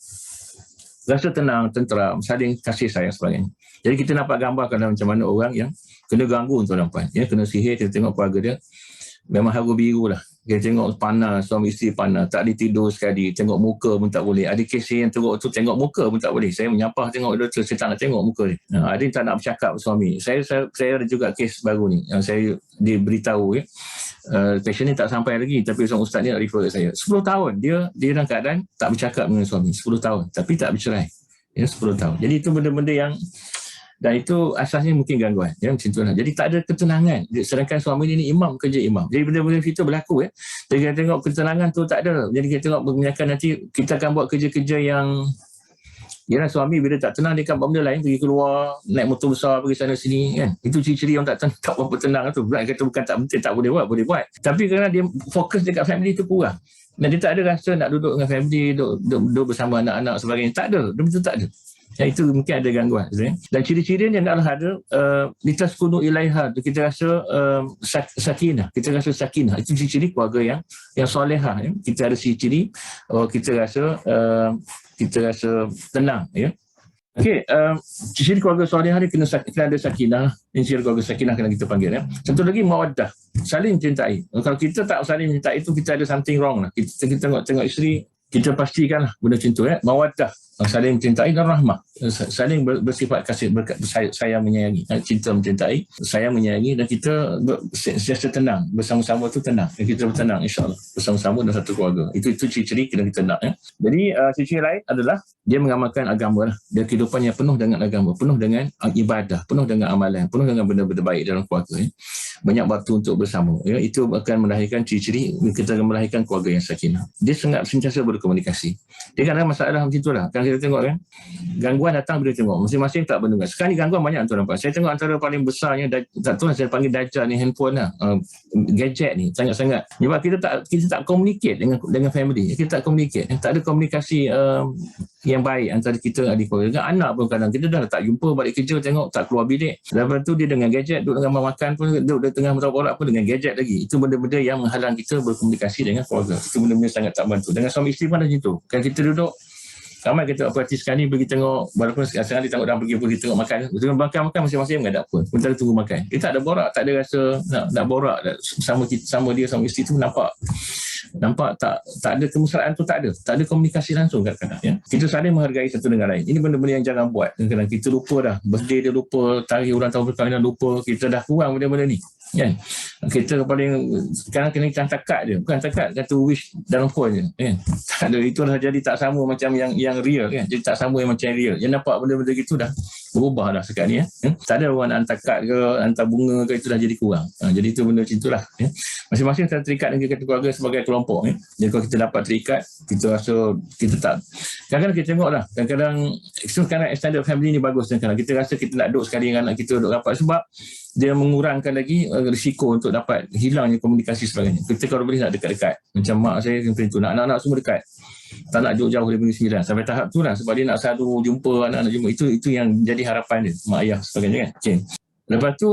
rasa tenang, tenteram, saling kasih sayang sebagainya. Jadi kita nampak gambarkan macam mana orang yang kena ganggu tuan-tuan dan puan, ya, kena sihir, kita tengok keluarga dia memang haru biru lah. Kita tengok panas, suami isteri panas, tak ditidur sekali, tengok muka pun tak boleh. Ada kes yang teruk tu, tengok muka pun tak boleh. Saya menyapah tengok doktor, saya tak nak tengok muka dia. Ada yang tak nak bercakap suami. Saya ada juga kes baru ni yang saya diberitahu, ya. Patient ni tak sampai lagi, tapi seorang ustaz ni nak refer ke saya. 10 tahun dia dalam keadaan tak bercakap dengan suami. 10 tahun, tapi tak bercerai. Ya, 10 tahun. Jadi itu benda-benda yang, dan itu asasnya mungkin gangguan, ya, macam tu lah. Jadi tak ada ketenangan, sedangkan suami ni imam, kerja imam. Jadi benda-benda itu berlaku, ya. Jadi kita tengok ketenangan tu tak ada. Jadi kita tengok kebanyakan nanti kita akan buat kerja-kerja yang, yalah, suami bila tak tenang dia akan buat benda lain, pergi keluar, naik motor besar, pergi sana sini, kan. Itu ciri-ciri yang tak berapa tenang tu. Bukan kata bukan tak penting, tak boleh buat. Tapi kerana dia fokus dekat family tu kurang. Dan dia tak ada rasa nak duduk dengan family, duduk bersama anak-anak sebagainya. Tak ada, dia betul tak ada. Ya, itu mungkin ada gangguan, ya. Dan ciri-ciri yang adalah ada litaskunu ilaiha, kita rasa sakinah, itu ciri-ciri keluarga yang solehah, ya. Kita ada ciri-ciri kita rasa tenang, ya. Okey, ciri keluarga solehah dia kena ada sakinah. Ini ciri keluarga sakinah kena kita panggil, ya. Satu lagi mawaddah, saling mencintai. Kalau kita tak saling mencintai itu kita ada something wrong lah. Kita tengok isteri, kita pastikanlah benda macam tu, ya. Mawaddah, saling mencintai, dan rahmah, saling bersifat kasih, sayang menyayangi, cinta mencintai, sayang menyayangi, dan kita sentiasa tenang bersama-sama tu, tenang, dan kita bertenang insya-Allah bersama-sama dalam satu keluarga. Itu ciri-ciri kena kita nak, ya. Jadi ciri lain adalah dia mengamalkan agama lah. Dia kehidupan yang penuh dengan agama, penuh dengan ibadah, penuh dengan amalan, penuh dengan benda-benda baik dalam keluarga, ya. Banyak waktu untuk bersama, ya. Itu akan melahirkan ciri-ciri, kita akan melahirkan keluarga yang sakinah. Dia sentiasa berkomunikasi. Dia kan ada masalah macam itulah. Kan kita tengok, kan, gangguan datang bila tengok masing-masing tak berdengar. Sekarang ni gangguan banyak tuan nampak. Saya tengok antara paling besarnya, tak tahu saya panggil dajjal ni, handphone lah, gadget ni sangat-sangat. Sebab kita tak communicate dengan family. Kita tak communicate. Tak ada komunikasi yang baik antara kita adik keluarga. Dengan anak pun kadang kita dah tak jumpa, balik kerja tengok tak keluar bilik. Lepas tu dia dengan gadget, duduk dengan makan pun, duduk tengah borak pun dengan gadget lagi. Itu benda-benda yang menghalang kita berkomunikasi dengan keluarga. Itu benda-benda sangat tak bantu. Dengan suami isteri pun ada macam tu. Kan kita duduk, ramai kita praktis sekali pergi tengok, walaupun sekarang dia tengok dah pergi tengok makan, tengok makan masing-masing menghadap pun, sementara tunggu makan. Dia tak ada borak, tak ada rasa nak borak sama dia sama isteri tu. Nampak tak ada kemesraan tu, tak ada komunikasi langsung kadang-kadang, ya. Kita saling menghargai satu dengan lain. Ini benda-benda yang jangan buat. Kadang-kadang kita lupa dah, birthday dia lupa, tarikh ulang tahun perkahwinan lupa, kita dah kurang benda-benda ni, kan. Kita paling sekarang kena hantar kad je, bukan hantar kad kata wish dalam phone je, kan. Tak ada, itulah jadi tak sama macam yang real, kan. Jadi tak sama yang macam real. Yang nampak benda-benda gitu dah berubah dah sekarang ni, ya. Tak ada orang nak hantar kad ke, hantar bunga ke, itu dah jadi kurang. Jadi itu benda macam itulah, ya. Masing-masing kita terikat dengan keluarga sebagai kelompok, ya. Jadi kalau kita dapat terikat, kita rasa kita tak, kadang-kadang kita tengok lah, kadang-kadang sekarang extended family ni bagus, kadang-kadang kita rasa kita nak duduk sekali dengan anak kita, duduk rapat, sebab dia mengurangkan lagi risiko untuk dapat hilangnya komunikasi sebagainya. Kita kalau boleh nak dekat-dekat, macam mak saya macam tu, nak anak-anak semua dekat, tak nak jauh-jauh daripada sembilan, sampai tahap tu lah, sebab dia nak selalu jumpa anak-anak, jumpa. Itu yang jadi harapan dia, mak ayah sebagainya, kan. Okay. Lepas tu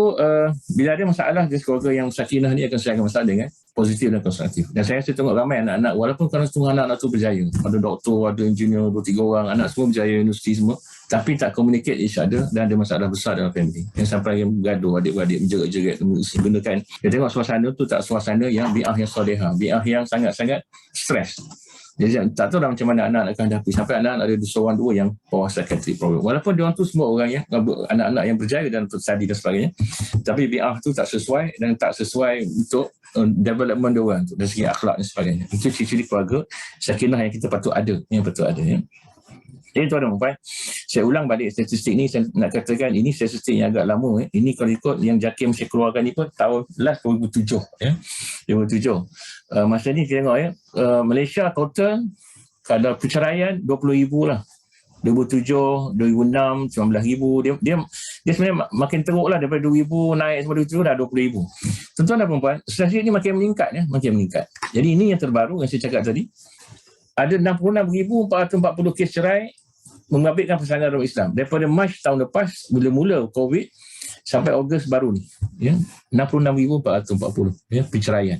bila ada masalah di keluarga yang sakinah ni akan selesaikan masalah dengan positif dan konstruktif. Dan saya tengok ramai anak-anak, walaupun kalau semua anak-anak tu berjaya, ada doktor, ada engineer, 2-3 orang, anak semua berjaya universiti semua, tapi tak communicate each other dan ada masalah besar dalam family. Yang sampai yang bergaduh, adik-beradik menjerit-jerit, gunakan. Dia tengok suasana tu tak suasana yang bi'ah yang solehah, bi'ah yang sangat-sangat stres. Jadi tak tahu dah macam mana anak akan hadapi, sampai anak ada seorang dua yang bawah psychiatric problem. Walaupun diorang tu semua orang yang anak-anak yang berjaya dalam untuk study dan sebagainya, tapi bi'ah tu tak sesuai dan tak sesuai untuk development diorang tu dari segi akhlak dan sebagainya. Itu ciri-ciri keluarga sakinah yang kita patut ada, ya. Jadi tuan dan puan, saya ulang balik statistik ni, saya nak katakan ini statistik yang agak lama. Ini kalau ikut yang JAKIM saya keluarkan ni pun tahun last 2007. 2007. Masa ni kita tengok Malaysia total kadar perceraian 20,000 lah. 2007, 2006, 19,000. Dia sebenarnya makin teruk lah, daripada 2,000 naik sampai 2007 dah 20,000. Tuan-tuan dan puan, statistik ni makin meningkat. Makin meningkat. Jadi ini yang terbaru yang saya cakap tadi. Ada 66,440 kes cerai mengabitkan pasangan orang Islam. Daripada Mac tahun lepas, mula-mula COVID, sampai Ogos baru ni. 66,440 perceraian.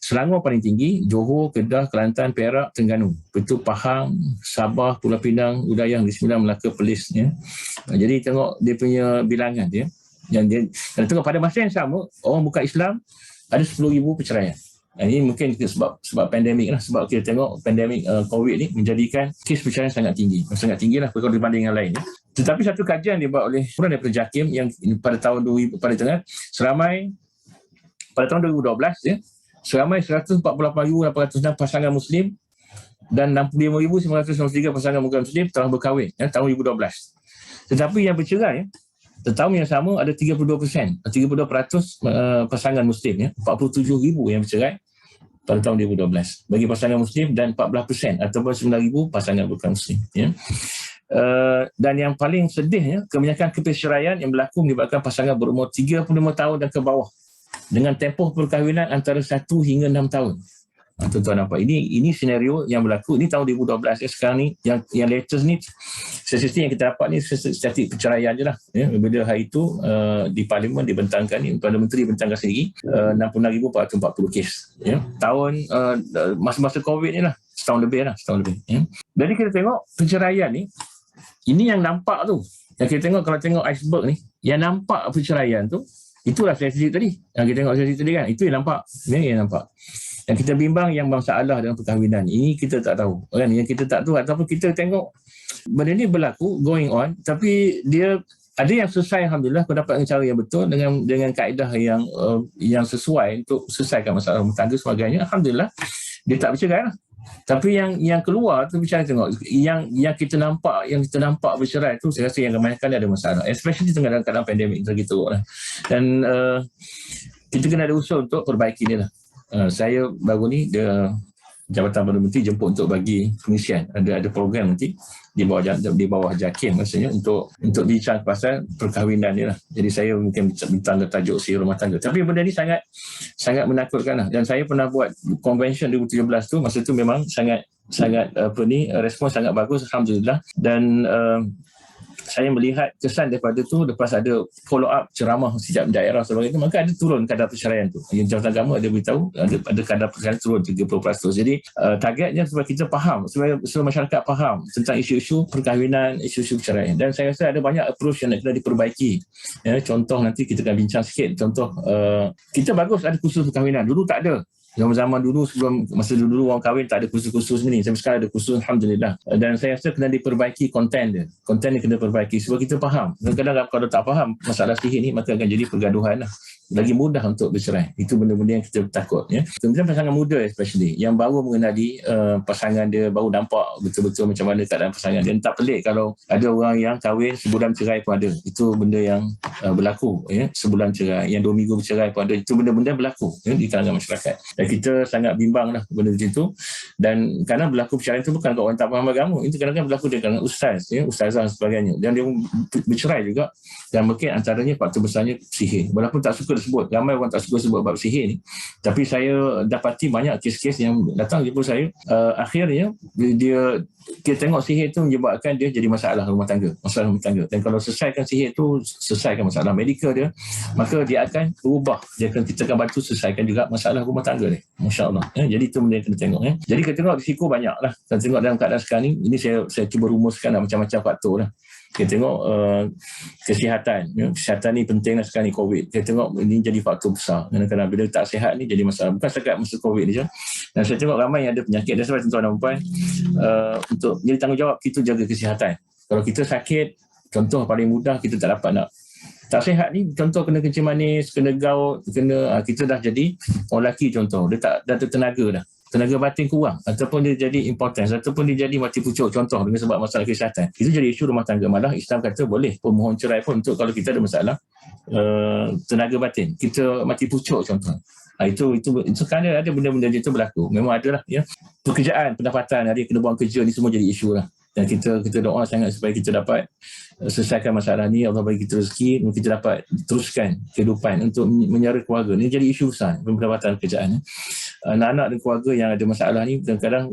Selangor paling tinggi, Johor, Kedah, Kelantan, Perak, Terengganu. Betul Pahang, Sabah, Pulau Pinang, Udayang, Negeri Sembilan, Melaka, Perlis. Jadi tengok dia punya bilangan dia. Yang dia dan tengok pada masa yang sama, orang bukan Islam ada 10,000 perceraian. Ini mungkin sebab pandemik lah. Sebab kita tengok pandemik COVID ni menjadikan kes perceraian sangat tinggi. Sangat tinggi lah kalau dibanding yang lain. Tetapi satu kajian dibuat oleh daripada JAKIM yang pada tahun 2000, pada tengah pada tahun 2012 seramai 148,806 pasangan Muslim dan 65,993 pasangan bukan Muslim telah berkahwin tahun 2012. Tetapi yang bercerai tahun yang sama ada 32% pasangan Muslim 47,000 yang bercerai pada tahun 2012 bagi pasangan Muslim dan 14% ataupun 9,000 pasangan bukan Muslim. Dan yang paling sedih kebanyakan perceraian yang berlaku menyebabkan pasangan berumur 35 tahun dan ke bawah dengan tempoh perkahwinan antara 1 hingga 6 tahun. Tuan-tuan nampak, ini senario yang berlaku ini tahun 2012. Sekarang ni yang latest ni statistik yang kita dapat ni statistik perceraian je lah. Bila hari itu di Parlimen dibentangkan ni, Perdana Menteri bentangkan sendiri 66,440 kes. Tahun masa-masa COVID ni lah, setahun lebih. Jadi kita tengok perceraian ni, ini yang nampak tu. Yang kita tengok, kalau tengok iceberg ni, yang nampak perceraian tu, itulah statistik tadi. Yang kita tengok statistik tadi kan, itu yang nampak. Yang nampak. Yang kita bimbang yang masalah dalam perkahwinan. Ini kita tak tahu. Kan? Yang kita tak tahu ataupun kita tengok benda ni berlaku, going on, tapi dia ada yang selesai, Alhamdulillah, kau dapat dengan cara yang betul, dengan kaedah yang sesuai untuk selesaikan masalah rumah tangga sebagainya. Alhamdulillah, dia tak bercerai lah. Tapi yang keluar tu bicara tengok yang kita nampak bercerai tu, saya rasa yang kebanyakan dia ada masalah, especially dalam keadaan pandemik lagi teruk lah. Dan kita kena ada usaha untuk perbaiki ni lah. Saya baru ni Jabatan Perdana Menteri jemput untuk bagi pengisian. Ada program nanti di bawah JAKIM maksudnya untuk bincang pasal perkahwinan ni lah. Jadi saya mungkin bintang tajuk sihir rumah tangga. Tapi benda ni sangat menakutkan lah. Dan saya pernah buat convention 2017 tu, masa tu memang sangat respon sangat bagus, Alhamdulillah. Dan saya melihat kesan daripada tu, lepas ada follow up ceramah setiap daerah sebagainya, maka ada turun kadar perceraian tu. Yang Jabatan Agama ada beritahu ada kadar perceraian turun 30%. Jadi targetnya supaya kita faham, supaya masyarakat faham tentang isu-isu perkahwinan, isu-isu perceraian. Dan saya rasa ada banyak approach yang nak kena diperbaiki. Contoh nanti kita akan bincang sikit. Contoh kita bagus ada kursus perkahwinan. Dulu tak ada. Zaman dulu, sebelum masa dulu orang kahwin tak ada kursus-kursus ni. Sampai sekarang ada kursus, Alhamdulillah. Dan saya rasa kena diperbaiki konten dia. Konten dia kena diperbaiki supaya kita faham. Kadang-kadang kalau tak faham masalah sihir ni, maka akan jadi pergaduhan lah. Lagi mudah untuk bercerai. Itu benda-benda yang kita takut. Kemudian pasangan muda especially, yang baru mengenali pasangan dia, baru nampak betul-betul macam mana keadaan pasangan dia. Tak pelik kalau ada orang yang kahwin sebulan cerai pun ada. Itu benda yang berlaku. Sebulan cerai, yang 2 minggu bercerai pun ada. Itu benda-benda berlaku di kalangan masyarakat. Dan kita sangat bimbang lah benda macam itu. Dan kadang berlaku perceraian itu bukan kat orang tak faham agama. Itu kadang-kadang berlaku di kalangan ustazah dan sebagainya. Dan dia bercerai juga. Dan mungkin antaranya faktor besarnya sihir. Walaupun tak suka disebut, ramai orang tak suka sebut bab sihir ni, tapi saya dapati banyak kes-kes yang datang jumpa saya, akhirnya kita tengok sihir tu menyebabkan dia jadi masalah rumah tangga. Dan kalau selesaikan sihir tu, selesaikan masalah medikal dia, maka dia akan berubah. Kita akan bantu selesaikan juga masalah rumah tangga dia. Masya Allah. Jadi itu benda yang kena tengok. Jadi kita tengok risiko banyak lah. Kita tengok dalam keadaan sekarang ni, ini saya cuba rumuskan macam-macam faktor lah. Kita tengok kesihatan ni penting lah sekarang ni, COVID. Kita tengok ini jadi faktor besar. Kadang-kadang bila tak sihat ni jadi masalah. Bukan setakat masa COVID ni je. Dan saya tengok ramai yang ada penyakit. Dan sebab tuan-tuan dan puan, untuk jadi tanggungjawab kita jaga kesihatan. Kalau kita sakit, contoh paling mudah kita tak dapat nak. Tak sihat ni, contoh kena kencing manis, kena gout, kita dah jadi orang lelaki contoh. Dia tak ada tenaga dah. tenaga batin kurang, ataupun dia jadi impotens, ataupun dia jadi mati pucuk, contoh dengan sebab masalah kesihatan, itu jadi isu rumah tangga. Malah Islam kata boleh pemohon cerai pun untuk kalau kita ada masalah tenaga batin, kita mati pucuk contoh. Itu kan ada benda-benda itu berlaku. Memang ada lah ya. Pekerjaan, pendapatan, hari kena buang kerja ni semua jadi isu lah. Dan kita doa sangat supaya kita dapat selesaikan masalah ni. Allah bagi kita rezeki, kita dapat teruskan kehidupan untuk menyara keluarga. Ini jadi isu besar, pendapatan pekerjaan. Anak-anak dan keluarga yang ada masalah ni kadang-kadang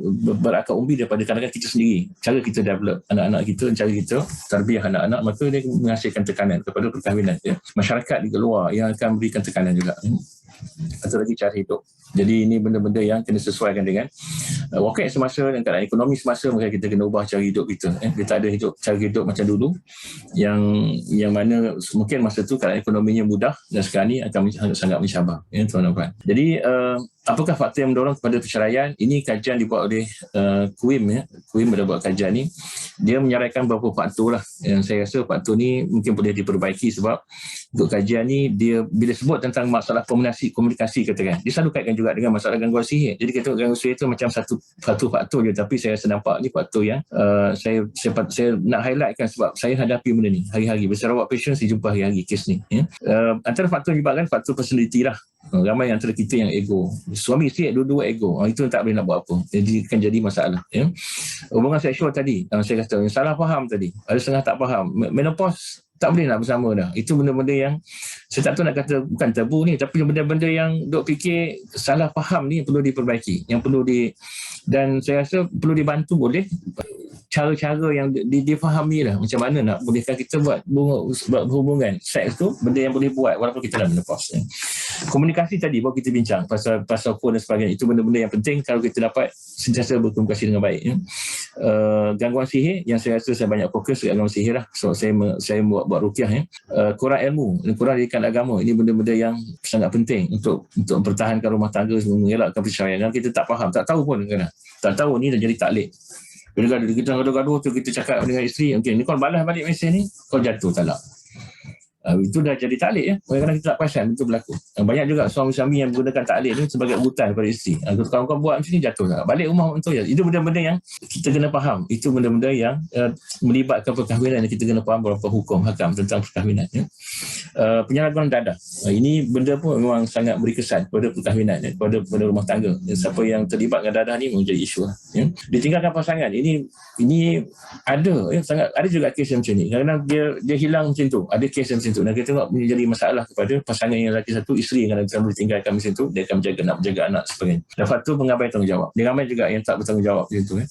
berakar umbi daripada kadang-kadang kita sendiri. Cara kita develop anak-anak kita, cara kita tarbiyah anak-anak, maka dia menghasilkan tekanan kepada perkahwinan. Ya. Masyarakat di luar yang akan berikan tekanan juga. Atau lagi cara hidup. Jadi ini benda-benda yang kena sesuaikan dengan wakil semasa dan keadaan ekonomi semasa, maka kita kena ubah cara hidup kita. Kita ada cara hidup macam dulu yang mana mungkin masa tu keadaan ekonominya mudah, dan sekarang ni akan sangat mencabar, ya tuan-tuan. Jadi apakah faktor yang mendorong kepada perceraian? Ini kajian dibuat oleh Kuim, ya. Kuim ada buat kajian ni. Dia menyaraikan beberapa faktor lah. Yang saya rasa faktor ni mungkin boleh diperbaiki, sebab untuk kajian ni dia bila sebut tentang masalah komunikasi katakan, dia selalu kaitkan juga dengan masalah gangguan sihir. Jadi kita gangguan sihir itu macam satu faktor je, tapi saya rasa nampak ni faktor yang saya nak highlightkan sebab saya hadapi benda ni hari-hari. Bersarawak patient saya jumpa hari-hari kes ni, ya. Antara faktor menyebabkan faktor personality lah. Ramai antara kita yang ego, suami isteri dua-dua ego, itu tak boleh nak buat apa, jadi akan jadi masalah, ya. Hubungan seksual tadi, saya kata salah faham tadi, ada setengah tak faham. Menopause tak boleh nak bersama dah. Itu benda-benda yang saya tak tahu nak kata bukan tabu ni, tapi benda-benda yang duk fikir salah faham ni perlu diperbaiki, yang perlu dan saya rasa perlu dibantu boleh cara-cara yang difahami lah, macam mana nak bolehkan kita buat hubungan seks tu, benda yang boleh buat walaupun kita dah menopause, ya. Komunikasi tadi baru kita bincang pasal phone dan sebagainya, itu benda-benda yang penting kalau kita dapat sentiasa berkomunikasi dengan baik, ya. Gangguan sihir yang saya rasa saya banyak fokus gangguan sihir lah, so saya buat ruqyah, ya. Kurang ilmu, kurang didikan agama, ini benda-benda yang sangat penting untuk mempertahankan rumah tangga, mengelakkan perceraian. Kalau kita tak faham, tak tahu pun kadang-kadang, tak tahu ni dah jadi taklid. Bila kita gaduh-gaduh tu, kita cakap dengan isteri, okay, ni kau balas balik mesej ni, kau jatuh talak. Itu dah jadi taklid, ya. Kadang-kadang kita tak perasan itu berlaku. Banyak juga suami-suami yang menggunakan taklid ni sebagai hutan kepada isteri. Kalau kau buat macam ni jatuh tak, balik rumah untuk je. Itu benda-benda yang kita kena faham. Itu benda-benda yang melibatkan perkahwinan, yang kita kena faham beberapa hukum hakam tentang perkahwinan, ya. Penyalahgunaan dadah, ini benda pun memang sangat beri kesan pada perkahwinan, ya, pada rumah tangga. Siapa yang terlibat dengan dadah ni menjadi isu, ya. Ditinggalkan pasangan, ini ada, ya, sangat ada juga kes yang macam ni. Kadang-kadang dia hilang macam tu, ada kes yang macam tu, dan kita tengok menjadi masalah kepada pasangan yang lelaki satu, isteri yang akan ditinggalkan macam tu, dia akan menjaga anak sebagainya. Dan faktor pengabaian tanggungjawab, dia ramai juga yang tak bertanggungjawab macam tu, ya.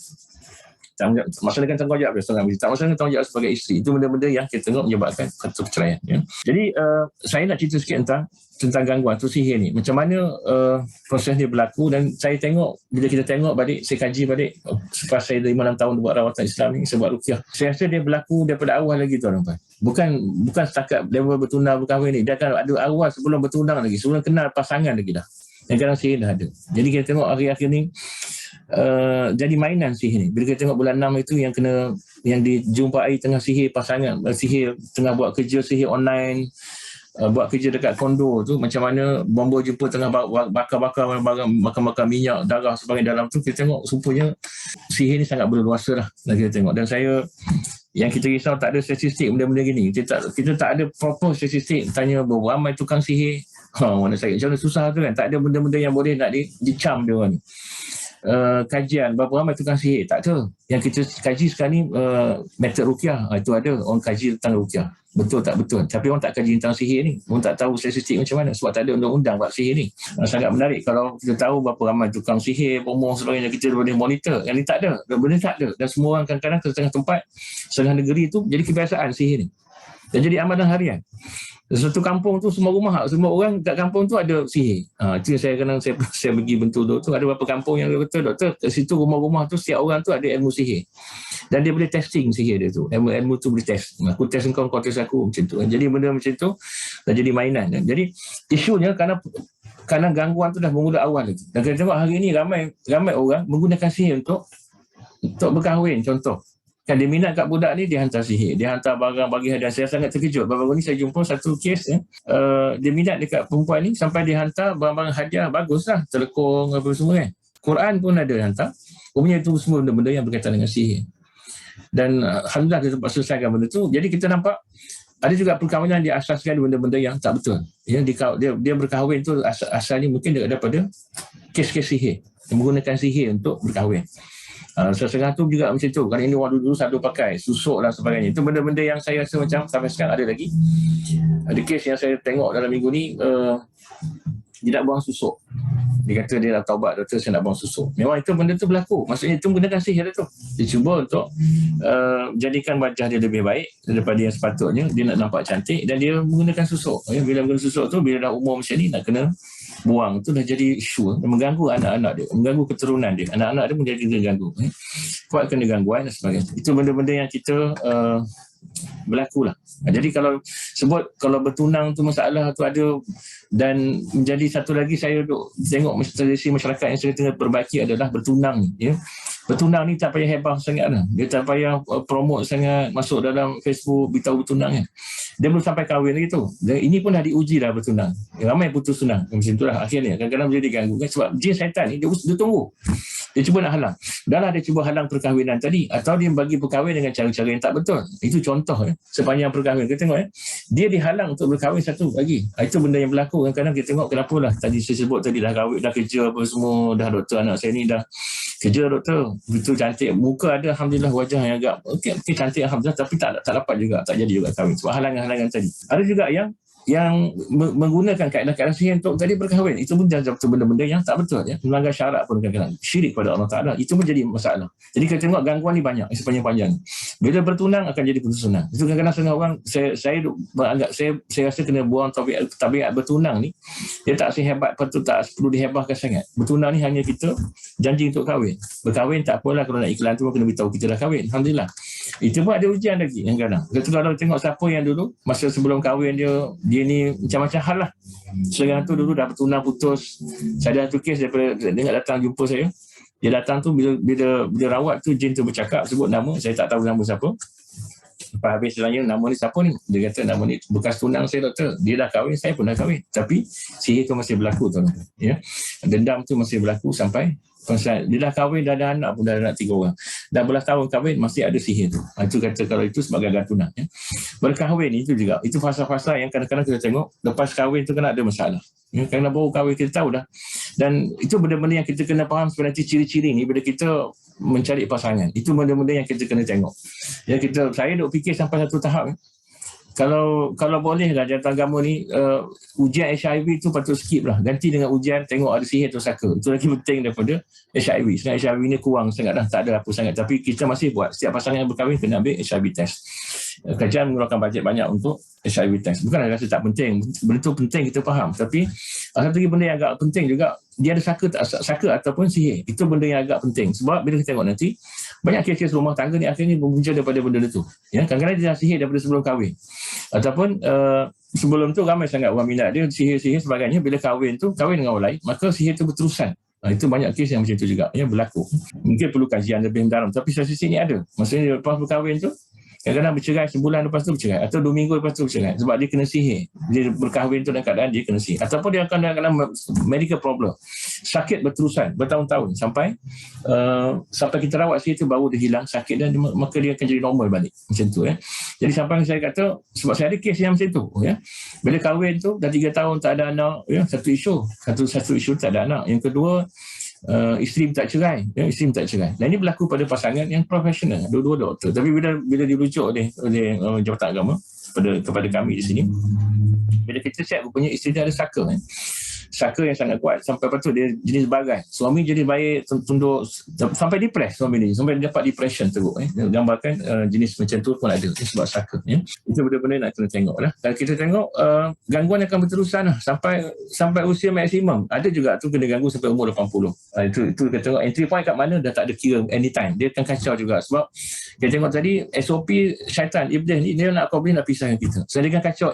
Masalah dengan tanggungjawab dia seorang, tak masalah dengan tanggungjawab sebagai isteri, itu benda-benda yang kita tengok menyebabkan faktor perceraian, ya. Jadi saya nak cerita sikit tentang gangguan tu sihir ni, macam mana proses dia berlaku. Dan saya tengok, bila kita tengok balik, saya kaji balik selepas saya 5-6 tahun buat rawatan Islam ni, saya buat ruqyah, saya rasa dia berlaku daripada awal lagi, tuan-tuan. Bukan setakat level bertunang berkahwin ni, dia akan ada awal sebelum bertunang lagi, sebelum kenal pasangan lagi dah. Yang kadang sihir dah ada. Jadi kita tengok akhir-akhir ni jadi mainan sihir ni. Bila kita tengok bulan 6 itu yang dijumpai tengah sihir pasangan, sihir tengah buat kerja sihir online, buat kerja dekat kondo tu, macam mana bomba jumpa tengah bakar minyak, darah sebagainya dalam tu, kita tengok rupanya sihir ni sangat berluasa lah. Dan kita tengok, dan yang kita risau tak ada statistik benda-benda gini. Kita tak ada proper statistik tanya berapa ramai tukang sihir. Mana saya macam mana susah tu kan, tak ada benda-benda yang boleh nak dicam dia orang. Kajian berapa ramai tukang sihir, tak ada. Yang kita kaji sekarang ni metode ruqyah, itu ada orang kaji tentang ruqyah, betul tak betul, tapi orang tak kaji tentang sihir ni, orang tak tahu statistik macam mana, sebab tak ada undang-undang buat sihir ni. Sangat menarik kalau kita tahu berapa ramai tukang sihir, pomoh sebagainya, kita boleh monitor. Yang ni tak ada, benda tak ada, dan semua orang kadang-kadang setengah tempat, setengah negeri tu jadi kebiasaan sihir ni, dan jadi amalan harian. Satu kampung tu, semua orang kat kampung tu ada sihir. Itu saya pergi Bengkulu tu, ada beberapa kampung yang kata, doktor, kat situ rumah-rumah tu setiap orang tu ada ilmu sihir, dan dia boleh testing sihir dia tu, ilmu tu boleh test. Aku test kau test aku, macam tu. Jadi benda macam tu dah jadi mainan. Jadi isunya kerana gangguan tu dah bermula awal lagi. Dan kita tengok hari ni ramai orang menggunakan sihir untuk berkahwin. Contoh, kan dia minat kat budak ni, dia hantar sihir, dia hantar barang bagi hadiah. Saya sangat terkejut. Baru ni saya jumpa satu kes, dia minat dekat perempuan ni sampai dia hantar barang-barang hadiah bagus lah, telekong apa semua kan. Quran pun ada hantar. Rupanya itu semua benda-benda yang berkaitan dengan sihir. Dan alhamdulillah kita dapat selesaikan benda tu. Jadi kita nampak ada juga perkahwinan dia asaskan benda-benda yang tak betul. Ya, dia berkahwin tu asalnya mungkin daripada kes-kes sihir. Dia menggunakan sihir untuk berkahwin. Setengah tu juga macam tu. Kalau ini orang dulu selalu pakai susuk dan sebagainya. Itu benda-benda yang saya rasa macam sampai sekarang ada lagi. Ada kes yang saya tengok dalam minggu ni, dia nak buang susuk. Dia kata dia dah taubat, doktor saya nak buang susuk. Memang itu benda tu berlaku. Maksudnya itu menggunakan sihir tu. Dia cuba untuk jadikan wajah dia lebih baik daripada yang sepatutnya. Dia nak nampak cantik dan dia menggunakan susuk. Bila menggunakan susuk tu, bila dah umur macam ni nak kena buang tu dah jadi isu. Mengganggu anak-anak dia, mengganggu keturunan dia. Anak-anak dia pun jadi terganggu. Kuat kena gangguan dan sebagainya. Itu benda-benda yang kita berlaku lah. Jadi kalau sebut kalau bertunang tu masalah tu ada, dan menjadi satu lagi saya tengok tradisi masyarakat yang saya tengah perbaiki adalah bertunang ni, ya. Bertunang ni tak payah hebah sangat lah. Dia tak payah promote sangat, masuk dalam Facebook beritahu bertunang kan. Dia belum sampai kahwin lagi tu. Dan ini pun dah diuji dah bertunang. Ramai putus tunang. Macam tu lah akhirnya. Kadang-kadang boleh diganggu kan, sebab jin syaitan ni dia tunggu. Dia cuba nak halang. Dah lah dia cuba halang perkahwinan tadi, atau dia bagi perkahwin dengan cara-cara yang tak betul. Itu contoh sepanjang perkahwinan. Kita tengok dia dihalang untuk berkahwin satu lagi. Itu benda yang berlaku. Kadang-kadang kita tengok kenapa lah tadi saya sebut tadi dah kahwin, dah kerja apa semua, dah doktor anak saya ni dah kerja doktor, betul cantik, muka ada alhamdulillah, wajah yang agak okay, cantik alhamdulillah, tapi tak dapat juga, tak jadi juga kahwin sebab halangan-halangan tadi. Ada juga yang menggunakan kaedah-kaedah sihir untuk tadi berkahwin. Itu pun benda-benda yang tak betul, ya. Melanggar syarat pun kadang-kadang. Syirik pada Allah Ta'ala. Itu pun jadi masalah. Jadi kita tengok gangguan ni banyak sepanjang-panjang. Bila bertunang akan jadi putus tunang. Itu kadang-kadang setengah orang, saya rasa kena buang tabiat bertunang ni. Dia tak sehebat, patut tak perlu dihebahkan sangat. Bertunang ni hanya kita janji untuk kahwin. Berkahwin tak apalah, kalau nak iklan tu kena beritahu kita dah kahwin. Alhamdulillah. Itu pun ada ujian lagi kadang-kadang. Kalau tengok siapa yang dulu masa sebelum kahwin dia ni macam-macam hal lah. Setengah tu dulu dah bertunang putus. Saya ada satu kes daripada dia datang jumpa saya. Dia datang tu bila rawat tu jin tu bercakap, sebut nama, saya tak tahu nama siapa. Lepas habis tanya nama ni siapa ni, dia kata nama ni bekas tunang saya doktor, dia dah kahwin, saya pun dah kahwin, tapi sihir tu masih berlaku tu, ya. Dendam tu masih berlaku sampai dia dah kahwin, dah ada anak pun, dah ada anak 3 orang, dah belas tahun kahwin masih ada sihir tu. Itu kata kalau itu sebagai gagal tunang, ya. Berkahwin itu juga, itu fasa-fasa yang kadang-kadang kita tengok lepas kahwin tu kena ada masalah, ya, kerana baru kahwin kita tahu dah. Dan itu benda-benda yang kita kena faham sebenarnya, ciri-ciri ni bila kita mencari pasangan. Itu benda-benda yang kita kena tengok. Ya, saya duk fikir sampai satu tahap, kalau boleh lah jantan agama ni, ujian HIV tu patut skip lah, ganti dengan ujian tengok ada sihir atau saka. Itu lagi penting daripada HIV. Sebenarnya HIV ni kurang sangat dah, tak ada apa sangat, tapi kita masih buat, setiap pasangan yang berkahwin kena ambil HIV test. Kerajaan mengeluarkan bajet banyak untuk HIV test. Bukan saya rasa tak penting, benda tu penting kita faham, tapi satu lagi benda yang agak penting juga, dia ada saka ataupun sihir. Itu benda yang agak penting, sebab bila kita tengok nanti banyak kes-kes rumah tangga ni akhirnya berpunca daripada benda tu, ya. Kadang-kadang dia dah sihir daripada sebelum kahwin, ataupun sebelum tu ramai sangat orang minat dia, sihir-sihir sebagainya. Bila kahwin dengan orang lain, maka sihir tu berterusan. Itu banyak kes yang macam tu juga yang berlaku. Mungkin perlu kajian lebih mendalam, tapi statistik ni ada. Maksudnya lepas berkahwin tu kadang-kadang bercerai, sebulan lepas tu bercerai, atau 2 minggu lepas tu bercerai, sebab dia kena sihir. Dia berkahwin tu dalam keadaan dia kena sihir, ataupun dia akan dalam medical problem, sakit berterusan bertahun-tahun sampai kita rawat sihir tu baru dia hilang sakit, dan maka dia akan jadi normal balik macam tu, ya. Jadi sampai saya kata, sebab saya ada kes yang macam tu, ya. Bila kahwin tu dah 3 tahun tak ada anak, ya, satu isu tak ada anak. Yang kedua, isteri tak cerai, ya, isteri tak cerai. Dan ini berlaku pada pasangan yang profesional, dua-dua doktor. Tapi bila dirujuk oleh Jabatan Agama kepada kami di sini, bila kita check rupanya isteri dia ada saka, kan. Saka yang sangat kuat, sampai lepas tu dia jenis bagai. Suami jadi baik, tunduk, sampai depres suami ni, sampai dia dapat depression teruk. Gambarkan jenis macam tu pun ada, sebab saka, ya. Itu benda-benda nak kena tengok lah. Dan kita tengok gangguan akan berterusan lah, sampai usia maksimum. Ada juga tu kena ganggu sampai umur 80. Itu kita tengok entry point kat mana, dah tak ada kira anytime. Dia akan kacau juga, sebab kita tengok tadi SOP syaitan, iblis ni, dia nak kau boleh nak pisahkan kita. So dia akan kacau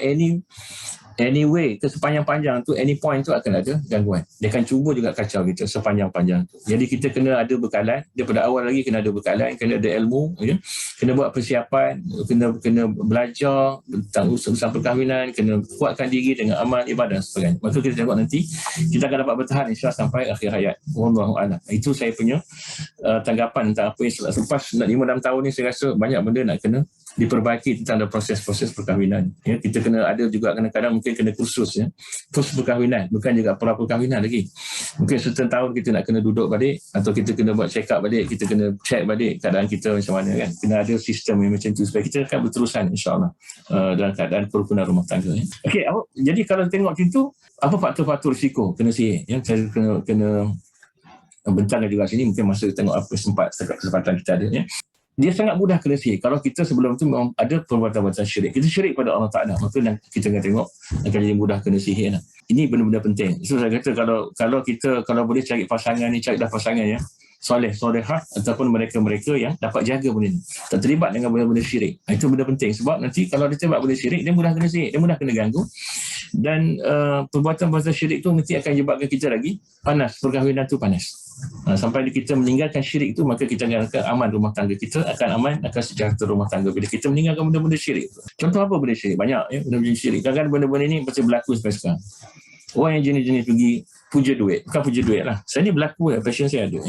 anyway ke sepanjang-panjang tu, any point tu akan ada gangguan. Dia akan cuba juga kacau kita sepanjang-panjang tu. Jadi kita kena ada bekalan, daripada awal lagi kena ada bekalan, kena ada ilmu, ya. Kena buat persiapan, kena belajar tentang urusan perkahwinan, kena kuatkan diri dengan amal ibadah dan sebagainya. Maka kita tengok nanti kita akan dapat bertahan insya-Allah sampai akhir hayat. Wallahu a'lam. Itu saya punya tanggapan tentang apa yang selepas 5-6 tahun ni. Saya rasa banyak benda nak kena diperbaiki tentang proses-proses perkahwinan. Ya, kita kena ada juga kadang-kadang mungkin kena kursus, ya, kursus perkahwinan, bukan juga perkahwinan lagi. Mungkin setahun tahun kita nak kena duduk balik, atau kita kena buat check up balik, kita kena check balik keadaan kita macam mana, kan. Kena ada sistem yang macam tu supaya kita akan berterusan insya-Allah dalam keadaan kerukunan rumah tangga. Ya. Okey, jadi kalau tengok macam tu, apa faktor-faktor risiko kena sihir? Ya, saya kena bentangkan juga sini, mungkin masa tengok apa kesempatan kita ada, ya. Dia sangat mudah kena sihir. Kalau kita sebelum tu memang ada perbuatan-perbuatan syirik, kita syirik pada Allah Ta'ala, maka kita akan tengok akan jadi mudah kena sihir lah. Ini benda-benda penting. So saya kata kalau boleh cari pasangan ni, carilah pasangan yang soleh, solehah, ataupun mereka-mereka yang dapat jaga benda ni, tak terlibat dengan benda-benda syirik. Itu benda penting, sebab nanti kalau dia terlibat benda syirik, dia mudah kena sihir, dia mudah kena ganggu, dan perbuatan-perbuatan syirik tu nanti akan menyebabkan kita lagi panas, perkahwinan tu panas. Sampai kita meninggalkan syirik itu, maka kita akan aman rumah tangga kita, akan aman, akan sejahtera rumah tangga bila kita meninggalkan benda-benda syirik. Contoh apa benda syirik? Banyak, ya, benda-benda syirik. Kadang-kadang benda-benda ni pasti berlaku sampai sekarang. Orang yang jenis-jenis pergi puja duit, bukan puja duit lah, saya ni berlaku, passion saya ada,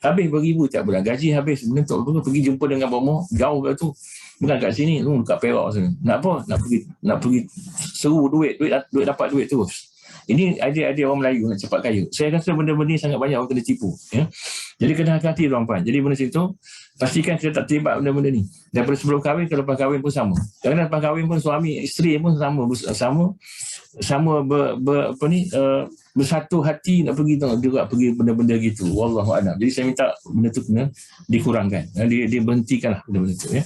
habis beribu tiap bulan, gaji habis, untuk pergi jumpa dengan bomoh jauh kat tu, bukan kat sini, kat Perak sana. Nak apa? Nak pergi seru duit dapat duit terus. Ini idea orang Melayu nak cepat kaya. Saya rasa benda-benda ni sangat banyak orang kena tipu, ya. Jadi kena hati-hati tuan-puan. Jadi benda situ, pastikan kita tak terlibat benda-benda ni. Daripada sebelum kahwin ke lepas kahwin pun sama. Kadang-kadang lepas kahwin pun suami isteri pun bersatu hati nak pergi juga pergi benda-benda gitu. Wallahu a'lam. Jadi saya minta benda tu kena dikurangkan. Dia berhentikanlah benda-benda tu, ya.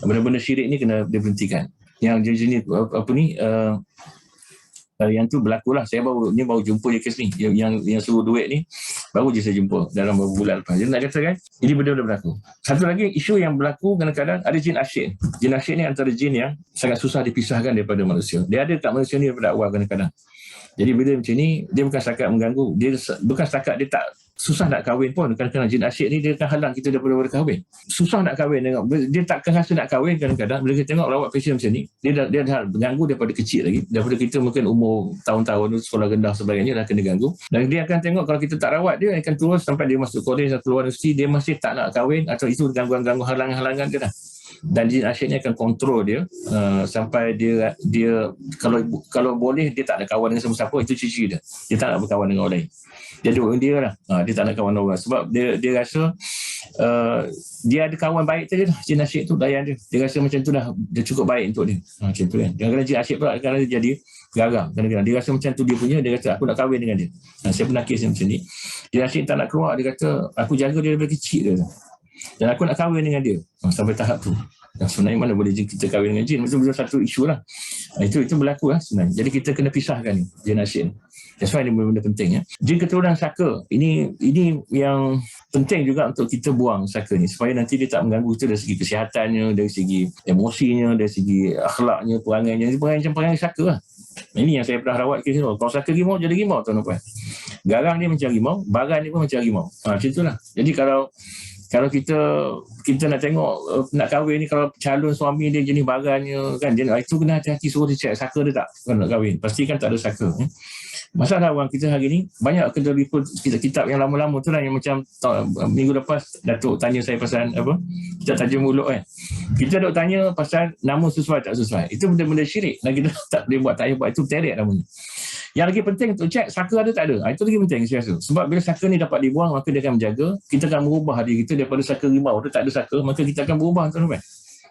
Benda-benda syirik ni kena diberhentikan. Yang jenis yang tu berlakulah. Saya baru jumpa je kes ni, yang suruh duit ni baru je saya jumpa dalam beberapa bulan lepas. Jadi nak katakan ini benda-benda berlaku. Satu lagi isu yang berlaku, kadang-kadang ada jin asyik. Jin asyik ni antara jin yang sangat susah dipisahkan daripada manusia. Dia ada kat manusia ni daripada awal kadang-kadang. Jadi bila macam ni, dia bukan setakat mengganggu, dia bukan setakat dia tak susah nak kahwin pun. Kadang-kadang jin asyik ni dia akan halang kita daripada kahwin. Susah nak kahwin, dia takkan rasa nak kahwin. Kadang-kadang bila kita tengok rawat pasien macam ni, dia dah mengganggu daripada kecil lagi, daripada kita mungkin umur tahun-tahun sekolah rendah sebagainya dah kena ganggu, dan dia akan tengok kalau kita tak rawat dia akan terus sampai dia masuk kolej atau keluar universiti, dia masih tak nak kahwin, atau itu gangguan-gangguan halangan-halangan dia dah. Dan jin asyik ni akan kontrol dia sampai dia kalau boleh dia tak nak kawan dengan siapa-siapa. Itu ciri dia tak nak berkawan dengan orang lain. Dia duduk dia lah, dia tak nak kawan orang sebab dia rasa dia ada kawan baik tadi dah. Jin asyik tu layan dia rasa macam tu dah, dia cukup baik untuk dia, macam tu kan. Kadang-kadang jin asyik pula kadang-kadang dia jadi garang. Kadang-kadang dia rasa macam tu dia punya, dia kata aku nak kahwin dengan dia. Saya pernah kes macam ni, jin asyik tak nak keluar, dia kata aku jaga dia daripada kecil dia dan aku nak kahwin dengan dia. Sampai tahap tu. Dan sebenarnya mana boleh kita kahwin dengan jin? Betul-betul satu isu lah. Itu berlaku lah sebenarnya. Jadi kita kena pisahkan ni, jin asyik. That's why ini benda penting, ya. Jin keturunan saka, ini yang penting juga untuk kita buang saka ni, supaya nanti dia tak mengganggu kita dari segi kesihatannya, dari segi emosinya, dari segi akhlaknya, perangainya. Perangai saka lah. Ini yang saya pernah rawat kes ni. Kalau saka rimau, jadi rimau tuan-tuan. Garang dia macam rimau, baran dia pun macam rimau. Macam itulah. Jadi kalau kita nak tengok nak kahwin ni, kalau calon suami dia jenis barannya kan, dia itu kena hati-hati, suruh dia cek saka dia tak kalau nak kahwin. Pastikan tak ada saka. Masalah orang kita hari ni banyak kena refer kitab yang lama-lama tu lah, yang macam minggu lepas Datuk tanya saya pasal apa, kitab tajuk mulut kan. Kita duk tanya pasal nama sesuai tak sesuai. Itu benda-benda syirik. Dan kita tak boleh buat, tak boleh buat. Itu teret namanya. Yang lagi penting untuk cek saka ada tak ada. Itu lagi penting saya rasa. Sebab bila saka ni dapat dibuang, maka dia akan menjaga, kita akan merubah diri kita daripada saka rimau tu tak ada saka, maka kita akan berubah tuan-tuan.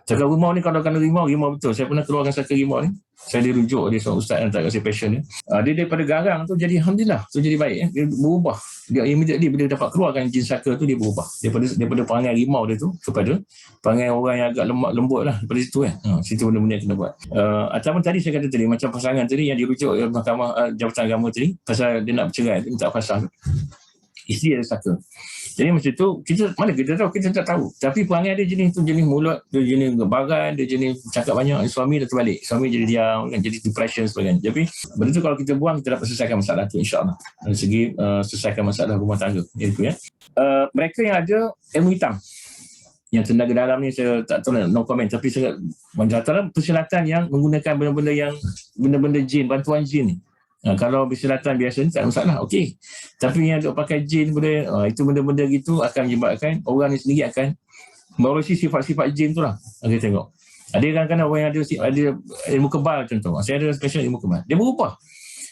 Saka rimau ni kalau kena rimau betul. Saya pernah keluarkan saka rimau ni. Saya dirujuk dia seorang ustaz yang tak kasi passion ni. Dia daripada garang tu jadi alhamdulillah, tu jadi baik. Dia berubah. Dia immediately bila dapat keluarkan jin saka tu, dia berubah. Daripada perangai rimau dia tu kepada perangai orang yang agak lembut lah, daripada situ kan. Situ benda-benda yang kena buat. Ataupun tadi saya kata tadi, macam pasangan tadi yang dirujuk Mahkamah Jabatan Agama tadi, pasal dia nak bercerai, dia minta fasah. Isteri ada saka. Jadi macam tu, mana kita tahu, kita tak tahu. Tapi perangai dia jenis tu, jenis mulut, dia jenis gebaran, dia jenis cakap banyak. Suami dah terbalik. Suami jadi diam, kan, jadi depression sebagainya. Tapi benda tu kalau kita buang, kita dapat selesaikan masalah tu, insyaAllah. Dari segi selesaikan masalah rumah tangga. Itu ya. Mereka yang ada ilmu hitam, yang tenaga dalam ni saya tak tahu, no comment, tapi saya antara persilatan yang menggunakan benda-benda jin, bantuan jin ni. Kalau persilatan biasa ni tak ada masalah, okey. Tapi yang duk pakai jin itu benda-benda gitu akan menyebabkan orang ni sendiri akan merosi sifat-sifat jin tu lah. Kita tengok. Ada kadang-kadang orang yang ada ilmu kebal contoh. Saya ada special ilmu kebal. Dia berubah.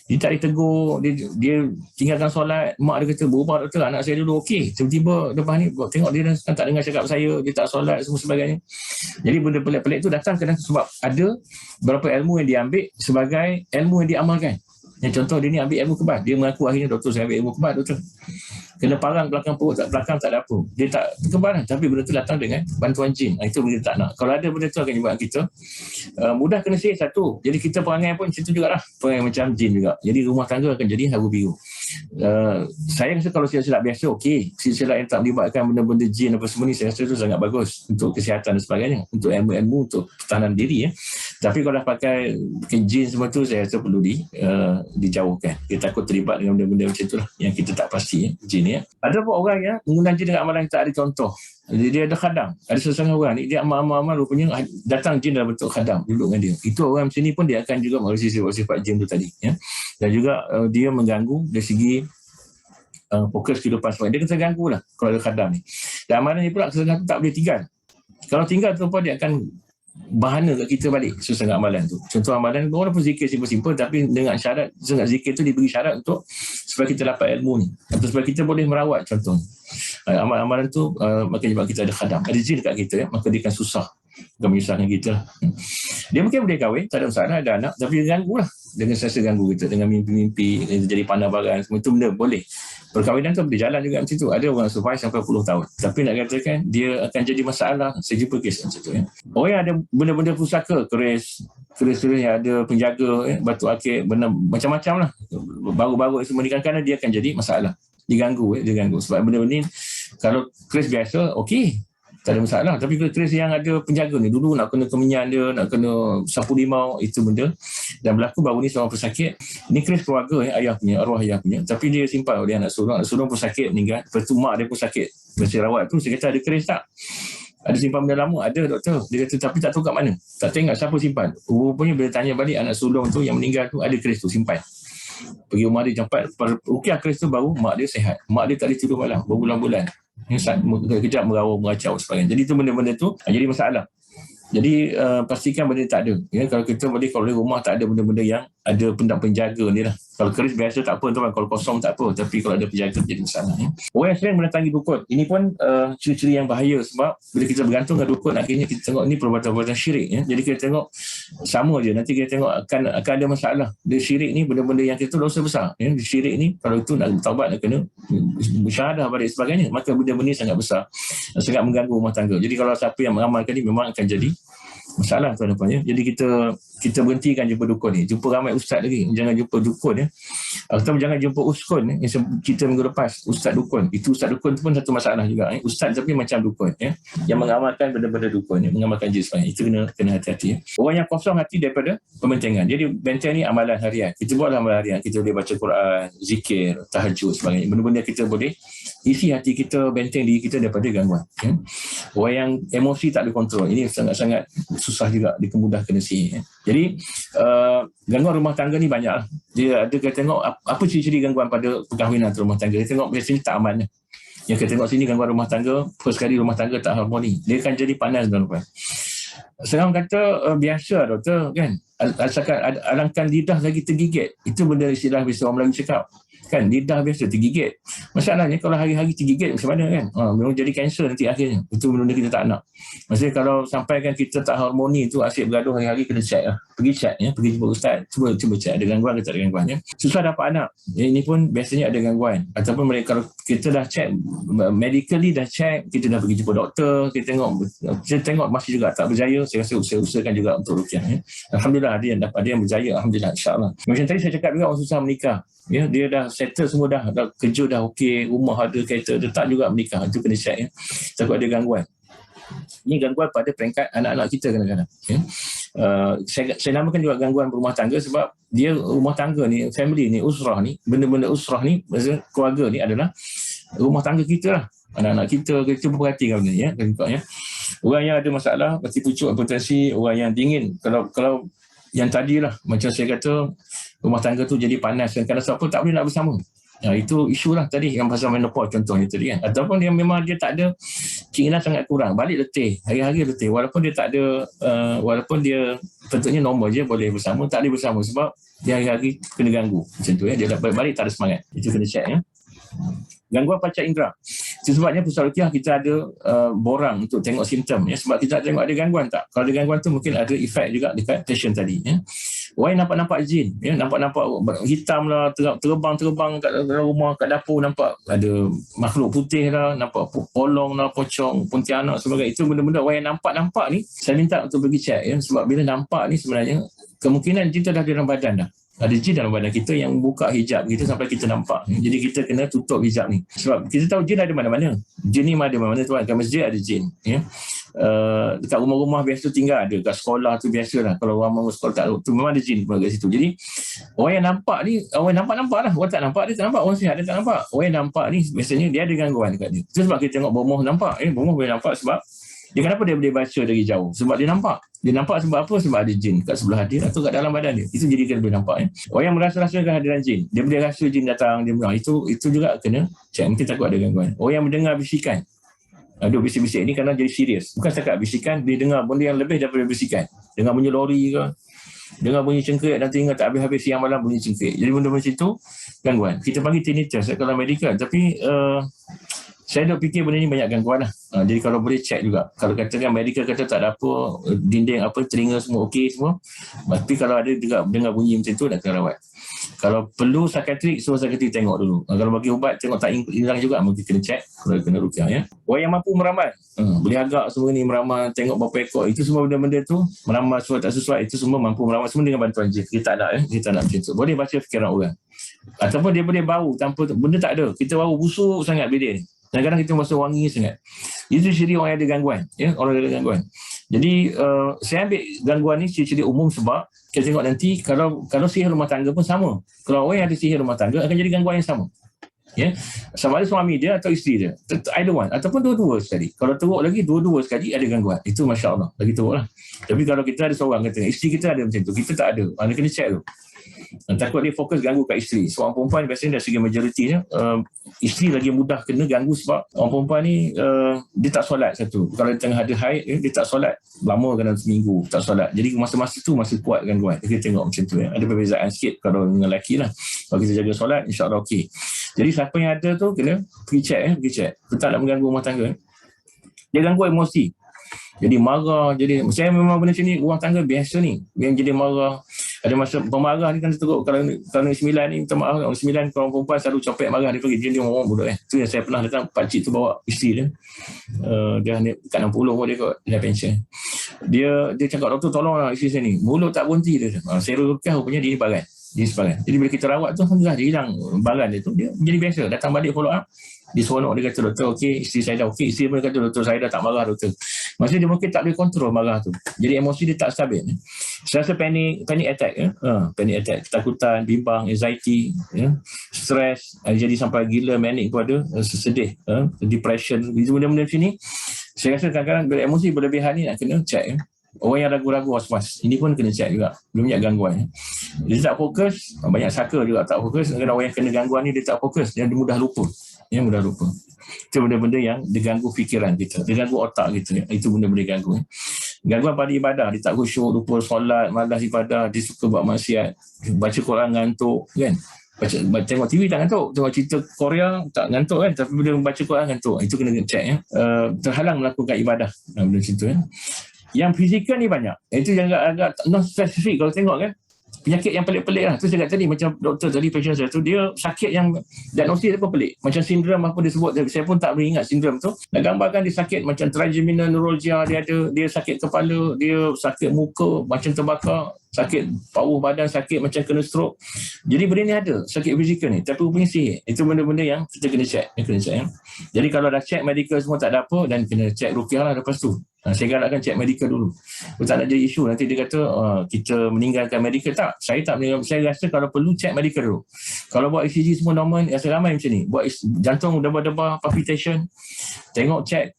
Dia tak ditegur, dia tinggalkan solat, mak dia kata, berubah doktor, anak saya dulu okey. Tiba-tiba lepas ni, tengok dia tak dengar cakap saya, dia tak solat, semua sebagainya. Jadi benda pelik-pelik tu datang kadang sebab ada beberapa ilmu yang dia ambil sebagai ilmu yang diamalkan. Yang contoh dia ni ambil ilmu kebal. Dia mengaku akhirnya, doktor saya ambil ilmu kebal, doktor. Kena parang belakang perut, belakang tak ada apa. Dia tak kebalan, tapi benda tu datang dengan bantuan jin. Itu benda tak nak. Kalau ada benda tu akan menyebabkan kita mudah kena sihir satu. Jadi kita perangai pun macam tu jugalah. Perangai macam jin juga. Jadi rumah tangga akan jadi haru biru. Saya rasa kalau silap-silap biasa, okey. Silap-silap yang tak melibatkan benda-benda jin apa semua ni, saya rasa itu sangat bagus untuk kesihatan dan sebagainya. Untuk ilmu-ilmu, untuk pertahanan diri. Tapi kalau dah pakai jin semua tu, saya rasa perlu dijauhkan. Dia takut terlibat dengan benda-benda macam tu lah, yang kita tak pasti jin. Ada pun orang yang menggunakan jin dengan amalan yang tak ada contoh. Dia ada khadam. Ada seseorang orang ni, dia amal-amal rupanya datang jin dalam bentuk khadam duduk dengan dia. Itu orang macam ni pun dia akan juga merosi sifat jin tu tadi. Ya. Dan juga dia mengganggu dari segi fokus kehidupan semua. Dia kena terganggu lah kalau ada khadam ni. Dan amalan ni pula seseorang tu tak boleh tinggal. Kalau tinggal tu pun dia akan bahana kat kita balik sesuai amalan tu. Contoh amalan walaupun zikir simple-simple, tapi dengan syarat zikir tu diberi syarat untuk supaya kita dapat ilmu ni, atau supaya kita boleh merawat contoh amalan tu maka sebab kita ada khadam, ada jin dekat kita, maka dia akan susah, akan menyusahkan kita. Dia mungkin boleh kahwin, tak ada masalah, ada anak, tapi dia ganggu lah, dengan sesa ganggu kita, dengan mimpi-mimpi, jadi pandang baran, semua itu benda boleh. Perkahwinan tu boleh jalan juga macam tu. Ada orang survive sampai puluh tahun, tapi nak katakan dia akan jadi masalah. Saya jumpa kes macam tu. Orang yang ada benda-benda pusaka, keris yang ada penjaga, batu akik, benda macam-macam lah, baru-baru semua ni, kadang-kadang dia akan jadi masalah, diganggu. Sebab benda-benda ni kalau keris biasa okey, tak ada masalah. Tapi keris yang ada penjaga ni, dulu nak kena kemenyan dia, nak kena sapu limau, itu benda. Dan berlaku baru ni seorang pesakit, ni keris keluarga, ayah punya, arwah ayah punya, tapi dia simpan oleh anak sulung pun sakit, meninggal. Lepas tu mak dia pun sakit, masih rawat tu. Saya kata, ada keris tak? Ada simpan benda lama? Ada doktor. Dia kata, tapi tak tahu kat mana, tak tengok siapa simpan. Rupanya bila tanya balik anak sulung tu yang meninggal tu, ada keris tu simpan. Pergi rumah dia, jumpa okey keris tu, baru mak dia sihat. Mak dia tak boleh tidur malam berbulan-bulan, kejap meracau sebagainya. Jadi tu benda-benda tu jadi masalah. Jadi pastikan benda tak ada. Ya, kalau kita boleh, kalau rumah tak ada benda-benda yang ada penjaga ni lah. Kalau keris biasa tak apa tuan, kalau kosong tak apa, tapi kalau ada penjaga jadi masalah. Ya. Orang yang sering mendatangi dukun, ini pun ciri-ciri yang bahaya, sebab bila kita bergantung dengan dukun, akhirnya kita tengok ni perbuatan-perbuatan syirik. Ya. Jadi kita tengok sama je, nanti kita tengok akan ada masalah. Dia syirik ni benda-benda yang kita dosa besar. Ya. Syirik ni kalau itu nak bertaubat, nak kena bersyahadah balik sebagainya, maka benda-benda ni sangat besar, sangat mengganggu rumah tangga. Jadi kalau siapa yang mengamalkan ni, memang akan jadi masalah tuan depan. Ya. Jadi kita berhentikan jumpa dukun ni. Jumpa ramai ustaz lagi, jangan jumpa dukun. Ya. Atau jangan jumpa uskun. Ya. Kita minggu lepas, ustaz dukun. Itu ustaz dukun tu pun satu masalah juga. Ya. Ustaz tapi macam dukun. Ya. Yang mengamalkan benda-benda dukun. Ya. Mengamalkan jin sebagainya. Itu kena hati-hati. Ya. Orang yang kosong hati daripada pembentengan. Jadi benteng ni amalan harian. Kita buatlah amalan harian. Kita boleh baca Quran, zikir, tahajud sebagainya. Benda-benda kita boleh isi hati kita, benteng diri kita daripada gangguan. Ya. Orang yang emosi tak ada kontrol, ini sangat-sangat susah juga, dikemudah kena sihir. Ya. Jadi gangguan rumah tangga ni banyak. Dia ada, kita tengok apa ciri-ciri gangguan pada perkahwinan rumah tangga. Kita tengok biasanya tak aman. Yang kita tengok sini gangguan rumah tangga, first kali rumah tangga tak harmoni, dia akan jadi panas tuan-tuan. Sekarang kata biasa doktor kan, asalkan alangkan lidah lagi tergigit, itu benda istilah biasa orang Melayu cakap kan, lidah biasa tergigit. Masalahnya kalau hari-hari tergigit macam mana kan, memang jadi kanser nanti akhirnya. Itu benda kita tak nak. Maksudnya kalau sampai kan kita tak harmoni tu, asyik bergaduh hari-hari, kena check lah, pergi check ya, pergi jumpa ustaz, cuba check ada gangguan ke tak ada gangguan ya. Susah dapat anak ya, ini pun biasanya ada gangguan. Ataupun mereka, kalau kita dah check medically, dah check, kita dah pergi jumpa doktor, kita tengok masih juga tak berjaya, saya rasa usahakan juga untuk rukyah ya. Alhamdulillah ada yang berjaya, alhamdulillah, insyaAllah. Macam tadi saya cakap juga, orang susah menikah ya, dia dah settle semua dah kerja dah okey, rumah ada, kereta ada, tak juga menikah. Itu kena check ya. Takut ada gangguan. Ini gangguan pada peringkat anak-anak kita kadang-kadang. Ya. Saya namakan juga gangguan berumah tangga sebab dia rumah tangga ni, family ni, usrah ni, benda-benda usrah ni, keluarga ni adalah rumah tangga kita lah. Anak-anak kita berperhatikan benda ni ya. Orang yang ada masalah, berarti pucuk potensi, orang yang dingin. Kalau yang tadilah, macam saya kata, rumah tangga tu jadi panas dan kadang siapa tak boleh nak bersama. Itu isu lah tadi yang pasal menopause contohnya tadi kan. Ataupun dia memang dia tak ada keinginan sangat kurang, balik letih, hari-hari letih, walaupun dia tak ada walaupun dia tentunya normal je boleh bersama, tak boleh bersama sebab dia hari-hari kena ganggu macam tu ya. Dia balik tak ada semangat. Itu kena check ya. Gangguan panca indera. Itu sebabnya pusat ruqyah kita ada borang untuk tengok simptom ya, sebab kita tengok ada gangguan tak. Kalau ada gangguan tu mungkin ada efek juga dekat patient tadi ya. Orang yang nampak jin ya, nampak hitam lah, terbang kat rumah, kat dapur, nampak ada makhluk putih lah, nampak polong lah, pocong, pontianak sebagainya. Itu benda-benda orang yang nampak ni saya minta untuk pergi check ya, sebab bila nampak ni sebenarnya kemungkinan jin tu dah ada dalam badan dah. Ada jin dalam badan kita yang buka hijab kita sampai kita nampak. Jadi kita kena tutup hijab ni. Sebab kita tahu jin ada mana-mana. Jin ni ada mana-mana tuan. Kat masjid ada jin. Ya. Dekat rumah-rumah biasa tinggal ada. Kat sekolah tu biasalah. Kalau orang mau sekolah tak tu memang ada jin kat situ. Jadi orang yang nampak ni, orang yang nampak lah. Orang tak nampak dia tak nampak. Orang sihat dia tak nampak. Orang yang nampak ni biasanya dia ada gangguan dekat dia. Itu sebab kita tengok bomoh nampak. Bomoh boleh nampak sebab dia kenapa dia boleh baca dari jauh? Sebab dia nampak. Dia nampak sebab apa? Sebab ada jin kat sebelah dia atau kat dalam badan dia. Itu jadi dia boleh nampak. Ya. Orang yang merasa-rasa kehadiran jin, dia boleh rasa jin datang, dia bilang itu juga kena check. Mungkin takut ada gangguan. Orang yang mendengar bisikan, duk bisik-bisik ni kadang jadi serius. Bukan setakat bisikan, dia dengar benda yang lebih daripada bisikan. Dengar bunyi lori ke, dengar bunyi cengkerik, nanti ingat tak habis-habis siang malam bunyi cengkerik. Jadi benda macam itu gangguan. Kita panggil tinnitus kalau medical. Tapi saya duk fikir benda ni banyak gangguan lah. Jadi kalau boleh check juga. Kalau katakan medical kata tak ada apa, dinding apa, telinga semua okey semua. Tapi kalau ada juga dengar bunyi macam tu, dah kena rawat. Kalau perlu psikiatrik, suruh psikiatrik tengok dulu. Kalau bagi ubat, tengok tak hilang juga, mungkin kena check. Kalau kena ruqyah ya. Orang yang mampu meramal, boleh agak semua ni meramal, tengok berapa ekor. Itu semua benda-benda tu, meramal sesuai tak sesuai, itu semua mampu meramal. Semua dengan bantuan jin. Dia tak nak ya. Dia tak nak macam tu. Boleh baca fikiran orang. Ataupun dia boleh bau tanpa, benda tak ada. Kita bau busuk sangat bilik ni. Kadang-kadang kita rasa wangi sangat. Itu ciri orang yang ada gangguan. Ya? Orang yang ada gangguan. Jadi, saya ambil gangguan ni ciri-ciri umum sebab kita tengok nanti kalau sihir rumah tangga pun sama. Kalau orang yang ada sihir rumah tangga akan jadi gangguan yang sama. Ya? Sama ada suami dia atau isteri dia. Either one. Ataupun dua-dua sekali. Kalau teruk lagi, dua-dua sekali ada gangguan. Itu Masya Allah. Lagi teruk lah. Tapi kalau kita ada seorang kata, isteri kita ada macam tu. Kita tak ada. Mana kena check tu. Takut dia fokus ganggu kat isteri. Seorang perempuan biasanya dari segi majoritinya isteri lagi mudah kena ganggu sebab orang perempuan ni dia tak solat satu. Kalau dia tengah ada haid dia tak solat lama kadang seminggu tak solat. Jadi masa-masa tu masih kuat gangguan. Kita tengok macam tu ya. Ada perbezaan sikit kalau dengan lelaki lah. Kalau kita jaga solat insya-Allah okey. Jadi siapa yang ada tu kena pergi check. Kita tak nak mengganggu rumah tangga. Dia ganggu emosi. Jadi marah, jadi saya memang benda macam ni rumah tangga biasa ni. Yang jadi marah. Ada masa pemarah ni kan teruk. Kalau sembilan ni minta maaf, orang sembilan kalau perempuan selalu copek marah dia pergi dia ngomong bodoh tu yang saya pernah datang pakcik tu bawa isteri dia. Dia dekat 60 pun dia kot dah pension. Dia cakap doktor tolonglah isteri saya ni. Mulut tak berhenti dia. Saya ruqyah rupanya dia ni baran. Dia sebaran. Jadi bila kita rawat tu alhamdulillah dia hilang baran dia tu. Dia jadi biasa datang balik follow up. Dia seronok dia kata doktor okey isteri saya dah okey. Isteri pun kata doktor saya dah tak marah doktor. Maksudnya dia mungkin tak boleh kontrol marah tu. Jadi emosi dia tak stabil. Saya rasa panic attack ya. Panic attack, ketakutan, bimbang, anxiety, ya. Stres, jadi sampai gila, manic pun ada, sedih, depression, benda-benda macam ni. Saya rasa kadang-kadang bila emosi berlebihan ni nak kena check ya. Orang yang ragu-ragu was-was ini pun kena check juga. Belum banyak gangguan ya. Dia tak fokus, banyak saka juga tak fokus. Kadang-kadang orang yang kena gangguan ni dia tak fokus, dia mudah lupa. Ya, mudah lupa. Itu benda-benda yang diganggu fikiran kita, diganggu otak kita. Itu benda-benda ganggu. Gangguan pada ibadah, dia tak khusyuk, lupa solat, malas ibadah, dia suka buat maksiat, baca Quran ngantuk, kan? Tengok TV tak ngantuk, tengok cerita Korea tak ngantuk kan, tapi bila membaca Quran ngantuk. Itu kena check ya. Terhalang melakukan ibadah. Benda macam tu ya. Yang fizikal ni banyak. Itu yang agak non spesifik kalau tengok kan. penyakit yang pelik-pelik lah. Tu saya kata tadi, macam doktor tadi, pasien saya tu, dia sakit yang diagnosis dia pun pelik. Macam sindrom apa dia sebut, saya pun tak boleh ingat sindrom tu. Nak gambarkan dia sakit macam trigeminal neuralgia, dia ada, dia sakit kepala, dia sakit muka, macam terbakar, sakit pauh badan, sakit macam kena stroke. Jadi benda ni ada, sakit fizikal ni, tapi rupanya sihir. Itu benda-benda yang kita kena check. Jadi kalau dah check medical semua tak ada apa, dan kena check ruqyah lah lepas tu. Saya galakkan check medical dulu. Tak nak jadi isu nanti dia kata kita meninggalkan medical. Tak, saya tak meninggalkan. Saya rasa kalau perlu check medical dulu. Kalau buat ECG semua normal, rasa ramai macam ni. Buat jantung debar-debar, palpitation, tengok check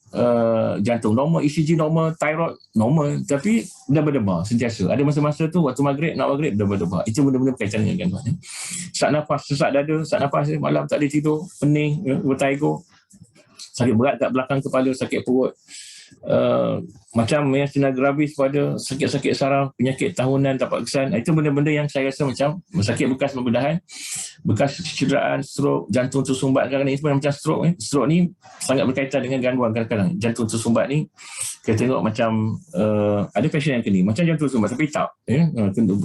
jantung normal, ECG normal, thyroid normal, tapi debar-debar sentiasa. Ada masa-masa tu waktu nak maghrib debar-debar. Itu benda-benda berkaitan dengan gangguan. Sak nafas, sesak dada, sak nafas malam tak boleh tidur, pening, vertigo, sakit berat kat belakang kepala, sakit perut. Macam myasthenia gravis pada sakit-sakit saraf, penyakit tahunan tapak kesan. Itu benda-benda yang saya rasa macam sakit bekas pembedahan, bekas cederaan, stroke, jantung tersumbat. Kadang-kadang ini macam stroke. Stroke ni sangat berkaitan dengan gangguan kadang-kadang. Jantung tersumbat ni kita tengok macam ada pasien yang kena macam jantung tersumbat tapi tak.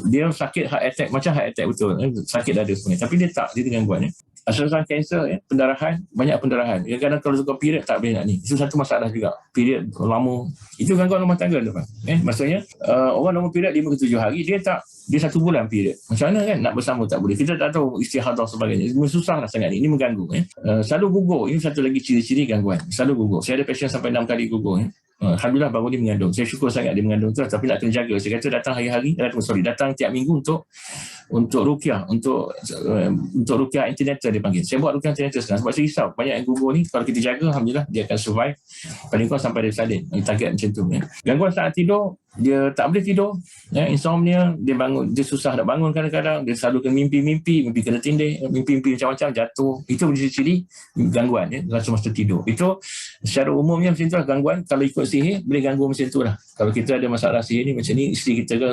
Dia sakit heart attack, macam heart attack betul. Sakit dada sebenarnya. Tapi dia tak, dia ada gangguan. Asal-asal kanser, pendarahan, banyak pendarahan. Kadang-kadang kalau suka period tak boleh nak ni. Itu satu masalah juga. Period lama. Itu gangguan rumah tangga tu. Maksudnya orang nombor period 5 ke 7 hari, dia 1 bulan period. Macam mana kan nak bersama tak boleh. Kita tak tahu istihadah sebagainya. Susah lah sangat ni. Ini mengganggu. Selalu gugur. Ini satu lagi ciri-ciri gangguan. Selalu gugur. Saya ada pasien sampai 6 kali gugur. Alhamdulillah baru dia mengandung. Saya syukur sangat dia mengandung tu, tapi nak kena jaga. Saya kata datang hari-hari, datang tiap minggu untuk ruqyah, untuk ruqyah antenatal dia panggil. Saya buat ruqyah antenatal sekarang sebab saya risau banyak yang gugur ni. Kalau kita jaga, alhamdulillah dia akan survive paling kurang sampai dia salin. Target macam tu. Gangguan saat tidur, dia tak boleh tidur, insomnia, dia bangun, dia susah nak bangun kadang-kadang, dia selalu kena mimpi kena tindih, mimpi macam-macam, jatuh. Itu ciri-ciri gangguan rasa masa tidur. Itu secara umumnya macam tu lah gangguan. Kalau ikut sihir boleh ganggu macam tu lah. Kalau kita ada masalah sihir ni macam ni, isteri kita ke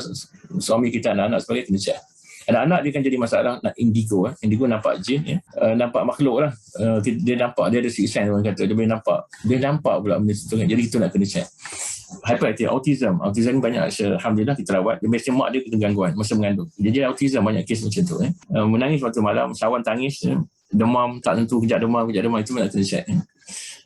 suami kita, anak-anak sebagainya kena check. Anak-anak dia kan jadi masalah nak indigo. Indigo nampak jin, nampak makhluk lah. Dia nampak, dia ada sixth sense orang kata, dia boleh nampak pula benda tu kan. Jadi kita nak kena check. Hyperactive, autism ni banyak, alhamdulillah kita rawat. Dia mesti mak dia kena gangguan masa mengandung. Jadi autism banyak kes macam tu. Menangis waktu malam, sawan tangis, demam tak tentu, kejap demam itu nak kena check.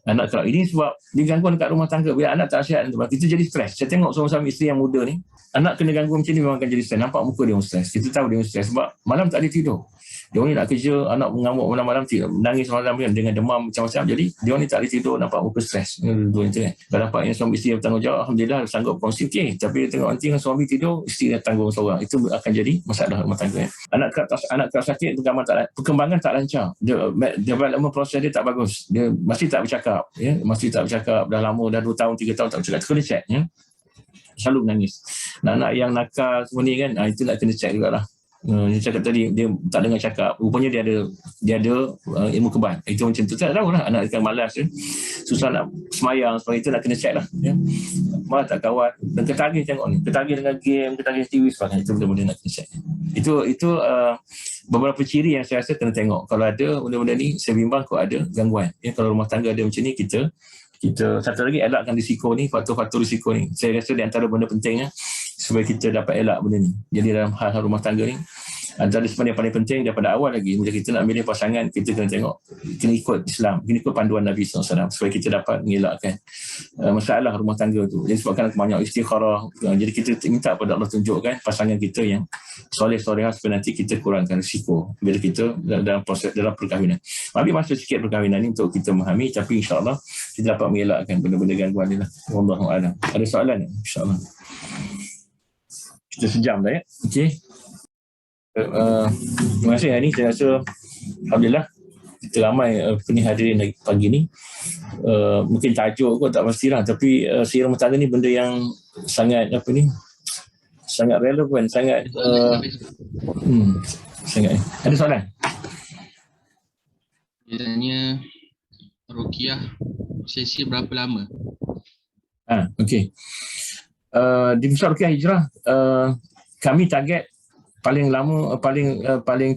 Anak kalau ini sebab dia gangguan dekat rumah tangga, bila anak tak sihat, kita jadi stres. Saya tengok suami isteri yang muda ni, anak kena gangguan macam ni memang akan jadi stres. Nampak muka dia stres. Kita tahu dia stres sebab malam tak ada tidur. Dia ni nak kerja, anak mengamuk malam-malam, menangis malam dengan demam macam-macam. Jadi dia ni tak ada tidur, nampak muka stres. Dua itu kan. Kalau nampak yang suami isteri bertanggungjawab, alhamdulillah sanggup kongsi, okey. Tapi dia tengok nanti kan suami tidur, isteri dah tanggung seorang. Itu akan jadi masalah rumah tangga. Anak kerap sakit, perkembangan tak lancar. Development proses dia tak bagus. Dia masih tak bercakap, dah lama, dah 2 tahun 3 tahun tak bercakap. Kena check selalu menangis. Anak yang nakal semua ni kan, itu nak kena check jugalah. Dia cakap tadi dia tak dengar cakap, rupanya dia ada ilmu kebal. Itu macam tu, tak tahu lah, anak kan malas susah nak semayang, sebab itu nak kena check lah malah tak kawan, dan ketagih tengok ni, ketagih dengan game, ketagih TV sebagainya. Itu benda-benda nak kena check. Itu beberapa ciri yang saya rasa kena tengok. Kalau ada benda-benda ni, saya bimbang kalau ada gangguan. Kalau rumah tangga ada macam ni, kita satu lagi elakkan risiko ni, faktor-faktor risiko ni. Saya rasa di antara benda pentingnya supaya kita dapat elak benda ni. Jadi dalam hal rumah tangga ni, antara sebenarnya yang paling penting daripada awal lagi, bila kita nak milih pasangan, kita kena tengok, kena ikut Islam, kena ikut panduan Nabi SAW supaya kita dapat mengelakkan masalah rumah tangga tu. Jadi sebabkan banyak istikharah, jadi kita minta pada Allah tunjukkan pasangan kita yang soleh-solehah supaya nanti kita kurangkan risiko bila kita dalam proses, dalam perkahwinan. Ambil masa sikit perkahwinan ni untuk kita memahami, tapi insyaAllah kita dapat mengelakkan benda-benda gangguan ni lah. Wallahu'alam. Ada soalan? InsyaAllah. Kita sejam dah ya. Okey. Terima kasih hari ni. Saya rasa alhamdulillah kita ramai hadirin pagi ni. Mungkin tajuk kot tak pastilah, tapi sihir rumah tangga ni benda yang sangat sangat relevan, sangat sangat. Ada soalan? Dia tanya ruqyah sesi berapa lama? Okey. Di Pusat Ruqyah Hijrah kami target paling lama, paling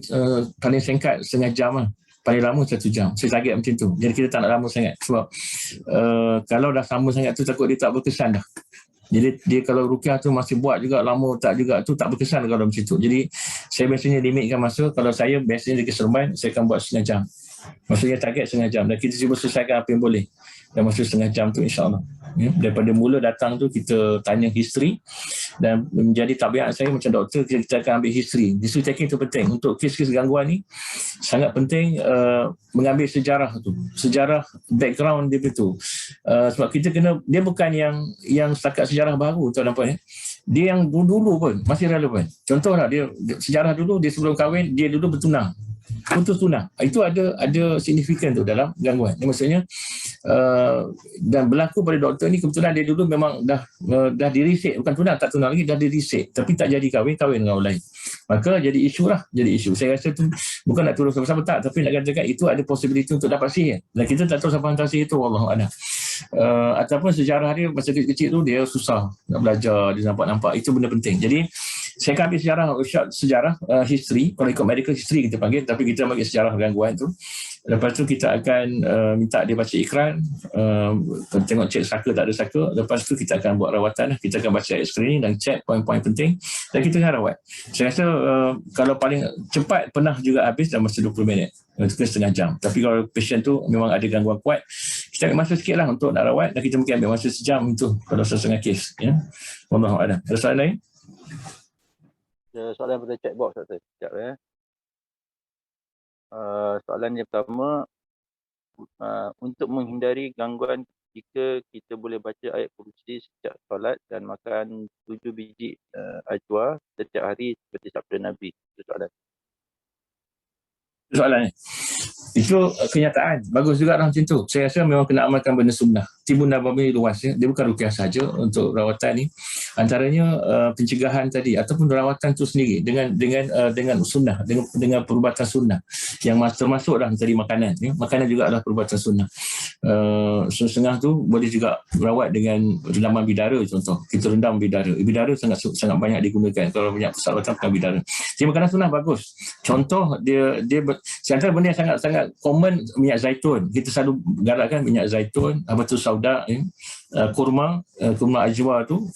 singkat setengah jam lah. Paling lama 1 jam. Saya target macam tu. Jadi kita tak nak lama sangat. Sebab kalau dah sama sangat tu, takut dia tak berkesan dah. Jadi dia kalau ruqyah tu masih buat juga lama tak juga tu tak berkesan kalau macam tu. Jadi saya biasanya limitkan masa. Kalau saya biasanya di Seremban saya akan buat setengah jam. Maksudnya target setengah jam dan kita cuba selesaikan apa yang boleh dalam masa setengah jam tu, insyaAllah. Daripada mula datang tu kita tanya history, dan menjadi tabiat saya macam doktor, kita akan ambil history taking tu penting untuk kes-kes gangguan ni. Sangat penting mengambil sejarah tu, sejarah background dia tu, sebab kita kena, dia bukan yang setakat sejarah baru, tuan nampak ya, dia yang dulu pun masih relevan. Contoh lah, dia sejarah dulu, dia sebelum kahwin dia dulu bertunang, putus tunang, itu ada signifikan tu dalam gangguan. Ini maksudnya dan berlaku pada doktor ni, kebetulan dia dulu memang dah dirisik, bukan tunang, tak tunang lagi, dah dirisik tapi tak jadi kahwin dengan orang lain, maka jadi isu lah, jadi isu. Saya rasa tu bukan nak turun sama-sama tak, tapi nak katakan itu ada possibility untuk dapat sihir dan kita tak tahu siapa hantar sihir tu, wallahualam. Ataupun sejarah dia masa kecil tu dia susah nak belajar, dia nampak itu benda penting. Jadi saya akan ambil sejarah history, kalau ikut medical history kita panggil, tapi kita ambil sejarah gangguan tu. Lepas tu kita akan minta dia baca ikrar, tengok cek saka tak ada saka. Lepas tu kita akan buat rawatan, kita akan baca screening dan cek poin-poin penting dan kita akan rawat. Saya rasa kalau paling cepat pernah juga habis dalam masa 20 minit, itu setengah jam. Tapi kalau patient tu memang ada gangguan kuat, kita ambil masa sikit lah untuk nak rawat, dan kita mungkin ambil masa sejam itu kalau setengah kes, ya. Wallahualam. Ada soalan lain? Soalan pada chat box, Doktor. Sekejap ya. Soalan yang pertama, untuk menghindari gangguan, jika kita boleh baca ayat kursi setiap solat dan makan 7 biji ajwa setiap hari seperti sabda Nabi. Itu soalan ni. Itu kenyataan. Bagus juga lah macam tu. Saya rasa memang kena amalkan benda sunnah. Timbun Nabawi luas ya. Dia bukan ruqyah saja untuk rawatan ni. Antaranya pencegahan tadi ataupun rawatan tu sendiri dengan sunnah, dengan perubatan sunnah yang termasuk dah tadi makanan ya. Makanan juga adalah perubatan sunnah. Setengah tu boleh juga rawat dengan rendaman bidara contoh. Kita rendam bidara. Bidara sangat banyak digunakan kalau banyak persalawatan pakai bidara. Jadi makanan sunnah bagus. Contoh dia antara benda yang sangat common, minyak zaitun. Kita selalu galakkan minyak zaitun, apa tu sauda, kurma ajwa tu,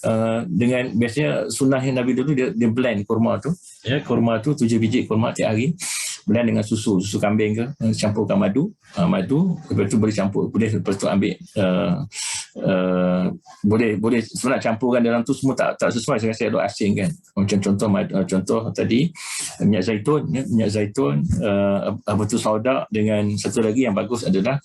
dengan biasanya sunnah yang Nabi dulu dia blend kurma tu. Ya, kurma tu 7 biji kurma tiap hari. Blend dengan susu kambing ke, campurkan madu, lepas tu boleh campur, lepas tu ambil boleh sebenarnya campurkan dalam tu semua tak sesuai, saya rasa ada asing kan. Macam contoh tadi minyak zaitun, apa tu sauda, dengan satu lagi yang bagus adalah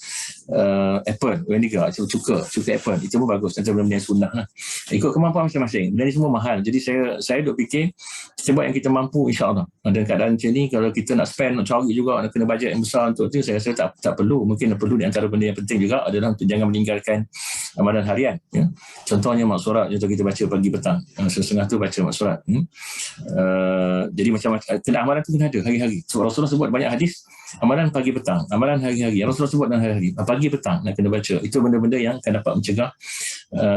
apple vinegar, cuka apple, itu pun bagus. Antara benda yang sunnah lah. Ikut kemampuan masing-masing. Dan ini semua mahal. Jadi saya duk fikir kita buat yang kita mampu, insya-Allah. Dan keadaan macam ni, kalau kita nak spend, nak cari juga, nak kena bajet yang besar untuk tu, saya rasa tak perlu. Mungkin perlu, di antara benda yang penting juga adalah untuk jangan meninggalkan amalan harian ya. Contohnya maksurat, contoh kita baca pagi petang, setengah tu baca maksurat. Jadi macam-macam kena amalan tu kena ada hari-hari. So, Rasulullah sebut banyak hadis amalan pagi petang, amalan hari-hari. Rasulullah sebut dalam hari-hari pagi petang nak kena baca. Itu benda-benda yang akan dapat mencegah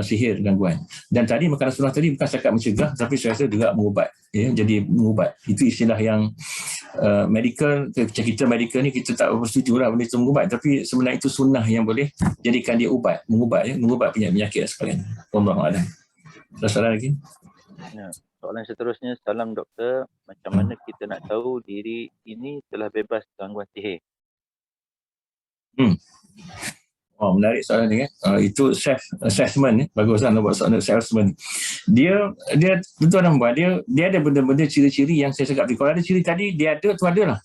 sihir, gangguan. Dan tadi makanan sunnah tadi bukan setakat mencegah, tapi saya rasa juga mengubat ya. Jadi mengubat, itu istilah yang medical, kita medical ni kita tak bersetuju lah benda itu mengubat, tapi sebenarnya itu sunnah yang boleh jadikan dia ubat, mengubat ya, mengubat penyakit dan sebagainya. Wallahualam. Ada soalan lagi? Ya. Soalan seterusnya, salam doktor, macam mana kita nak tahu diri ini telah bebas gangguan sihir? Menarik soalan ni kan. Itu self assessment ni. Baguslah nak buat soalan self assessment. Dia betul nak buat. Dia ada benda-benda ciri-ciri yang saya cakap tadi. Kalau ada ciri tadi, dia ada tu adalah.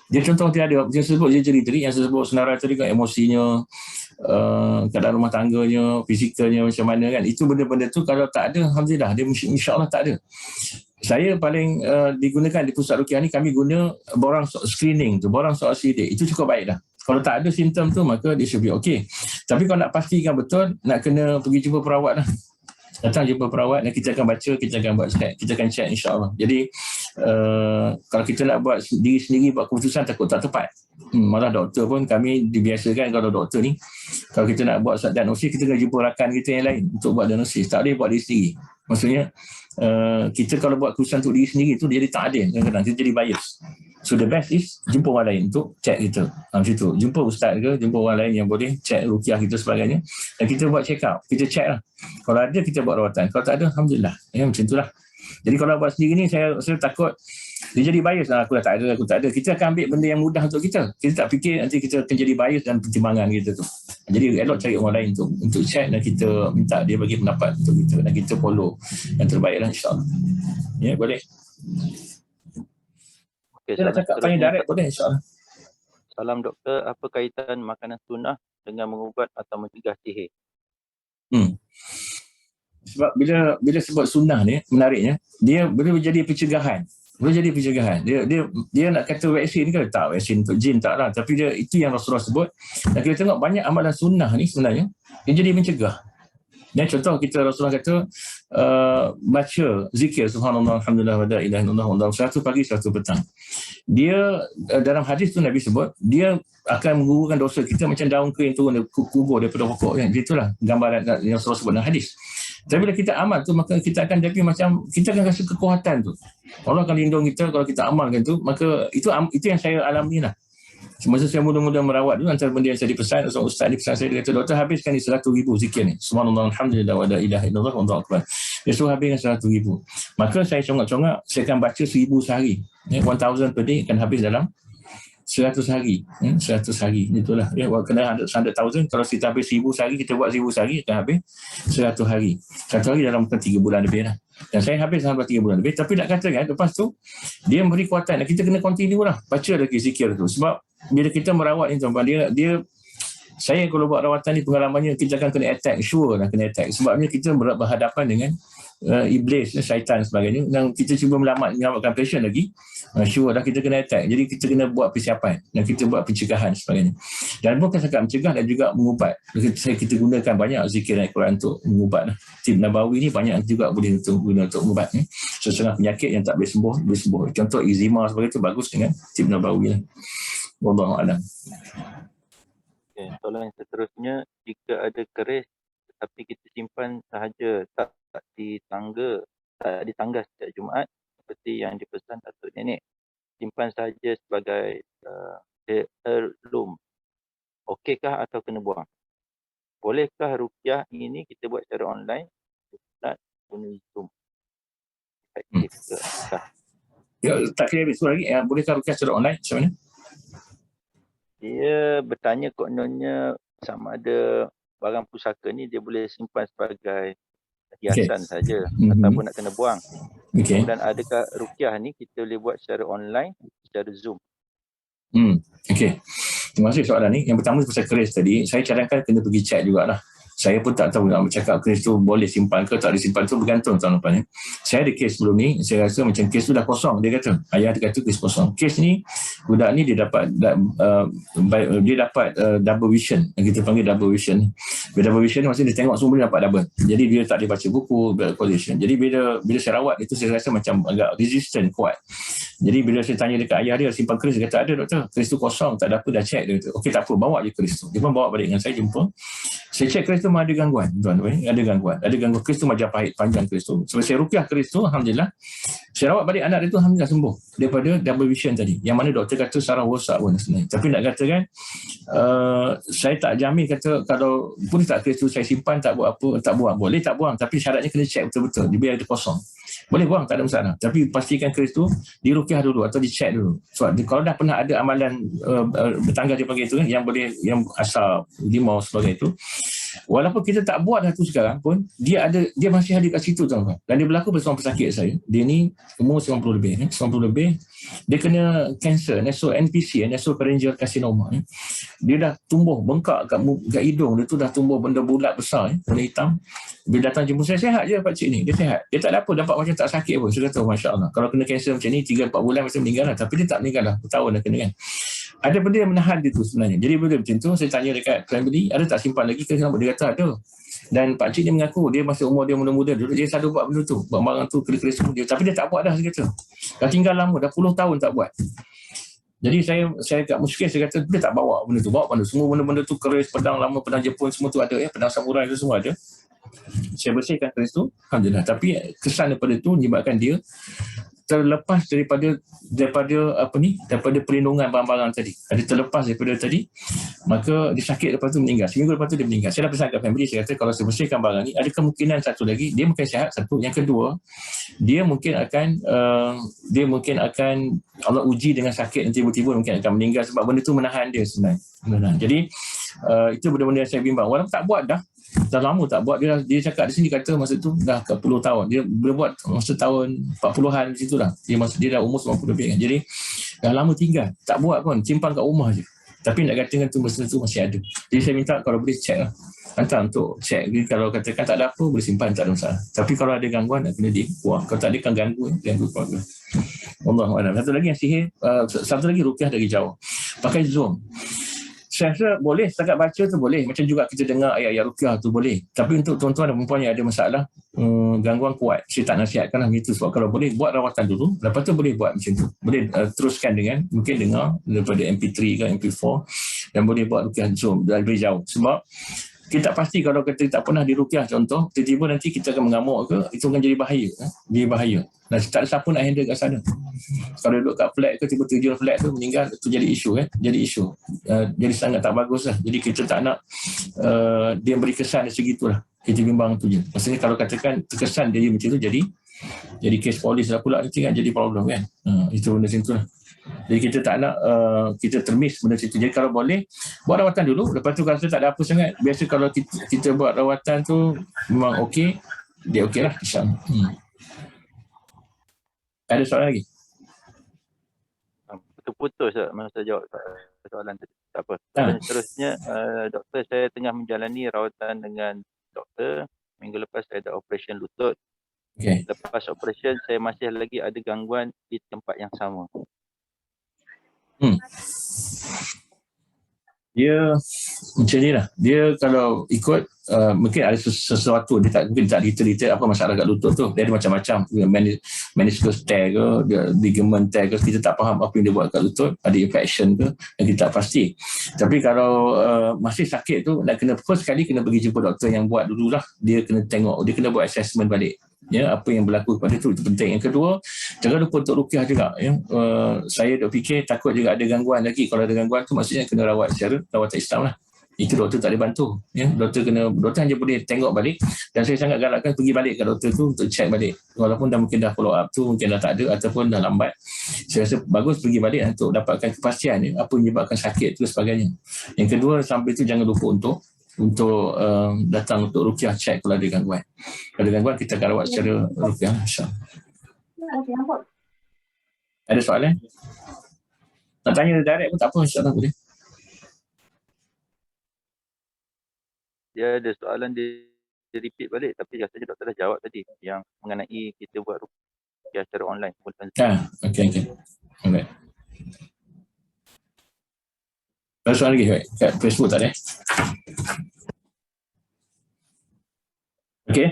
Dia contoh dia ada. Yang saya sebut ciri-ciri yang saya sebut senarai tadi kan, emosinya, keadaan rumah tangganya, fizikalnya macam mana kan. Itu benda-benda tu kalau tak ada, alhamdulillah, dia insya-Allah tak ada. Saya paling digunakan di pusat ruqyah ni, kami guna borang screening tu, borang soal sidik. Itu cukup baik dah. Kalau tak ada simptom tu, maka dia should be okay. Tapi kalau nak pastikan betul, nak kena pergi jumpa perawat lah. Datang jumpa perawat dan kita akan baca, kita akan buat check, kita akan check insya-Allah. Jadi kalau kita nak buat diri sendiri buat keputusan, takut tak tepat. Malah doktor pun kami dibiasakan, kalau doktor ni kalau kita nak buat diagnosis, kita kena jumpa rakan kita yang lain untuk buat diagnosis. Tak boleh buat diri sendiri. Maksudnya kita kalau buat keputusan untuk diri sendiri tu, dia jadi tak adil, kadang-kadang kita jadi bias. So the best is jumpa orang lain untuk check kita. Macam tu. Jumpa ustaz ke, jumpa orang lain yang boleh check ruqyah kita sebagainya. Dan kita buat check up. Kita check lah. Kalau ada, kita buat rawatan. Kalau tak ada, alhamdulillah. Macam tu lah. Jadi kalau buat sendiri ni, saya takut dia jadi bias lah. Aku tak ada. Kita akan ambil benda yang mudah untuk kita. Kita tak fikir nanti kita akan jadi bias dan pertimbangan kita tu. Jadi elok cari orang lain untuk check dan kita minta dia bagi pendapat untuk kita. Dan kita follow yang terbaik lah, insyaAllah. Ya, boleh. Okay, saya nak cakap tanya direct boleh, insyaAllah. Salam doktor, apa kaitan makanan sunnah dengan mengubat atau mencegah sihir? Sebab bila sebut sunnah ni, menariknya, dia boleh jadi pencegahan. Dia nak kata vaksin ke? Tak, vaksin untuk jin tak lah. Tapi itu yang Rasulullah sebut. Dan kita tengok banyak amalan sunnah ni sebenarnya, dia jadi mencegah. Dan contoh kita Rasulullah kata baca zikir subhanallah alhamdulillah wa la ilaha illallah wallahu satu pagi satu petang. Dia dalam hadis tu Nabi sebut dia akan menggugurkan dosa kita macam daun kering turun dari kubur daripada pokok kan. Itulah gambaran yang Rasulullah sebut dalam hadis. Tapi bila kita amal tu maka kita akan jadi macam kita akan rasa kekuatan tu. Allah akan lindung kita kalau kita amalkan tu, maka itu yang saya alami lah. Semasa saya mula-mula merawat dulu, antara benda yang saya dipesan, ustaz dipesan saya, dia kata, doktor habiskan ni 100,000 zikir ni. Subhanallah, alhamdulillah, wa la ilaha illallah, wallahu akbar. Dia suruh habiskan 100,000. Maka saya congak-congak, saya akan baca 1,000 sehari. 1,000 per day akan habis dalam 100 hari. 100 hari. Itulah. Ya, kena 100,000. Kalau kita habis 1,000 sehari, kita buat 1,000 sehari, akan habis 100 hari. 1 hari dalam 3 bulan lebih lah. Dan saya habis sampai 3 bulan lebih. Tapi nak kata kan, lepas tu, dia memberi kuatan. Dan kita kena continue lah. Baca lagi zikir tu. Sebab bila kita merawat ni tuan-tuan, saya kalau buat rawatan ni pengalamannya kita akan kena attack, sure lah kena attack. Sebabnya kita berhadapan dengan iblis, syaitan sebagainya, dan kita cuba menyelamatkan pasien lagi, sure lah kita kena attack. Jadi kita kena buat persiapan dan kita buat pencegahan sebagainya. Dan bukan sekadar mencegah dan juga mengubat. Kita gunakan banyak zikir Al-Quran untuk mengubat lah. Tib Nabawi ni banyak juga boleh guna untuk mengubat ni. Sesetengah penyakit yang tak boleh sembuh. Contoh eczema sebagainya tu bagus dengan Tib Nabawi lah. Wallahu a'lam. Okay, soalan yang seterusnya, jika ada keris tapi kita simpan sahaja, tak di tangga setiap Jumaat seperti yang dipesan Datuk Nenek, simpan sahaja sebagai heirloom, okeykah atau kena buang? Bolehkah ruqyah ini kita buat secara online, guna Zoom? Efektif ke? Ya, tak kira habis lagi. Bolehkah ruqyah secara online? Macam mana? Dia bertanya kononnya sama ada barang pusaka ni dia boleh simpan sebagai hiasan saja ataupun nak kena buang. Dan adakah ruqyah ni kita boleh buat secara online, secara Zoom? Okey. Terima kasih soalan ni. Yang pertama pasal keris tadi, saya cadangkan kena pergi check jugalah. Saya pun tak tahu nak bercakap keris tu boleh simpan ke tak disimpan tu bergantung tahun depan. Saya ada kes sebelum ni, saya rasa macam kes tu dah kosong, dia kata. Ayah dia kata kes kosong. Kes ni, budak ni dia dapat double vision. Kita panggil double vision. Bila double vision maksudnya dia tengok semua dia dapat double. Jadi dia tak boleh baca buku, collision. Jadi bila saya rawat itu saya rasa macam agak resistant, kuat. Jadi bila saya tanya dekat ayah dia simpan keris, dia kata ada doktor, keris tu kosong, tak ada apa, dah check. Dia kata okey tak apa, bawa je keris tu. Dia pun bawa balik dengan saya, jumpa. Saya check keris tu memang ada gangguan, tuan-tuan. Ada gangguan keris tu Majapahit, panjang keris tu. Sebab saya ruqyah keris tu, alhamdulillah. Saya rawat balik anak dia tu, alhamdulillah sembuh daripada double vision tadi. Yang mana doktor kata saraf rosak pun sebenarnya. Tapi nak kata kan, saya tak jamin kata kalau pun tak keris tu saya simpan tak buat apa, tak buang. Boleh tak buang, tapi syaratnya kena check betul-betul. Dia biar dia kosong. Boleh buang, tak ada masalah. Tapi pastikan keris tu diruqyah dulu atau dicek dulu. Sebab kalau dah pernah ada amalan bertangga dia panggil tu kan, yang asal limau sebagainya itu, walaupun kita tak buat dah tu sekarang pun, dia masih ada kat situ tuan-tuan. Dan dia berlaku bersama pesakit saya. Dia ni umur 90 lebih. Dia kena kanser, NPC, nasopharyngeal carcinoma. Dia dah tumbuh bengkak kat hidung dia tu, dah tumbuh benda bulat besar, warna hitam. Bila datang jumpa saya, sihat je pak cik ni. Dia sihat. Dia tak ada apa, dapat macam tak sakit pun. Saya kata masya-Allah. Kalau kena kanser macam ni 3-4 bulan mesti meninggal lah. Tapi dia tak meninggal lah. Bertahun dah kena kan. Ada benda yang menahan dia tu sebenarnya. Jadi bila macam tu, saya tanya dekat family, ada tak simpan lagi ke? Dia kata ada. Dan pakcik dia mengaku, dia masih umur dia muda-muda dulu, dia selalu buat benda tu. Buat barang tu, keris semua dia. Tapi dia tak buat dah, saya kata. Dah tinggal lama, dah puluh tahun tak buat. Jadi saya kat muskil, saya kata, dia tak bawa benda tu. Bawa benda. Semua benda-benda tu, keris, pedang lama, pedang Jepun, semua tu ada. Pedang samurai tu semua ada. Saya bersihkan keris tu, alhamdulillah. Tapi kesan daripada tu menyebabkan dia terlepas daripada perlindungan barang-barang tadi. Ada terlepas daripada tadi, maka dia sakit lepas tu meninggal. Seminggu lepas tu dia meninggal. Saya dah pesan kat family, saya kata kalau saya bersihkan barang ni, ada kemungkinan satu lagi, dia mungkin sihat satu. Yang kedua, dia mungkin akan Allah uji dengan sakit dan tiba-tiba mungkin akan meninggal sebab benda tu menahan dia sebenarnya. Jadi itu benda-benda yang saya bimbang. Walaupun tak buat dah lama tak buat, dia cakap di sini kata masa tu dah ke 10 tahun. Dia buat masa tahun 40-an di situ lah. Dia dah umur 90 lebih kan. Jadi dah lama tinggal, tak buat pun, simpan kat rumah je. Tapi nak katakan tu masa tu masih ada. Jadi saya minta kalau boleh check lah. Hantar untuk check. Jadi kalau katakan tak ada apa, boleh simpan, tak ada masalah. Tapi kalau ada gangguan, nak kena dibuang. Kalau tak ada kan ganggu keluarga. Wallahualam. Satu lagi yang sihir, satu lagi ruqyah dari jauh. Pakai Zoom. Saya rasa boleh, setakat baca tu boleh. Macam juga kita dengar ayat-ayat ruqyah tu boleh. Tapi untuk tuan-tuan dan perempuan yang ada masalah, gangguan kuat, saya tak nasihatkan lah begitu. Sebab kalau boleh, buat rawatan dulu. Lepas tu boleh buat macam tu. Boleh teruskan dengan, mungkin dengar daripada MP3 ke MP4. Dan boleh buat ruqyah Zoom dari jauh. Sebab kita tak pasti kalau kita tak pernah diruqyah contoh, tiba-tiba nanti kita akan mengamuk ke, itu akan jadi bahaya. Jadi bahaya. Dan tak ada siapa nak handle kat sana. Kalau duduk kat flat ke, tiba-tiba tujuan flat tu meninggal, itu jadi isu kan. Jadi isu. Jadi sangat tak bagus lah. Jadi kita tak nak dia beri kesan dari segitulah. Kita bimbang tu je. Maksudnya kalau katakan terkesan jadi macam tu, jadi kes polis lah pula nanti kan jadi problem kan. Itu benda macam tu lah. Jadi kita tak nak kita termis benda situ. Jadi kalau boleh buat rawatan dulu, lepas tu kalau tak ada apa sangat, biasa kalau kita buat rawatan tu memang okey, dia okey lah insya-Allah. Ada soalan lagi? Putus tak masa jawab soalan tadi. Tak apa. Seterusnya doktor, saya tengah menjalani rawatan dengan doktor. Minggu lepas saya ada operasi lutut. Okay. Lepas operasi saya masih lagi ada gangguan di tempat yang sama. Dia macam ni lah. Dia kalau ikut mungkin ada sesuatu, mungkin tak detail apa masalah kat lutut tu. Dia ada macam-macam. Meniscus tear ke, ligament tear ke, kita tak faham apa yang dia buat kat lutut. Ada infection ke, yang kita tak pasti. Tapi kalau masih sakit tu, nak kena first sekali kena pergi jumpa doktor yang buat dululah. Dia kena tengok, dia kena buat assessment balik. Ya, apa yang berlaku pada itu penting. Yang kedua, jangan lupa untuk ruqyah juga. Ya. Saya duk fikir takut juga ada gangguan lagi. Kalau ada gangguan tu maksudnya kena rawat secara rawatan Islam lah. Itu doktor tak boleh bantu. Ya. Doktor hanya boleh tengok balik. Dan saya sangat galakkan pergi balik ke doktor tu untuk check balik. Walaupun mungkin dah follow up tu mungkin dah tak ada ataupun dah lambat. Saya rasa bagus pergi balik untuk dapatkan kepastian apa yang menyebabkan sakit tu dan sebagainya. Yang kedua, sampai tu jangan lupa untuk datang untuk ruqyah, check kalau ada gangguan. Kalau ada gangguan kita akan rawat secara ruqyah insya-Allah. Ada soalan? Nak tanya direct pun tak apa, insya-Allah boleh. Dia ada soalan dia repeat balik tapi rasanya doktor dah jawab tadi yang mengenai kita buat ruqyah secara online. Okey. Alright. Ada soalan lagi kat Facebook tak ada? Okey.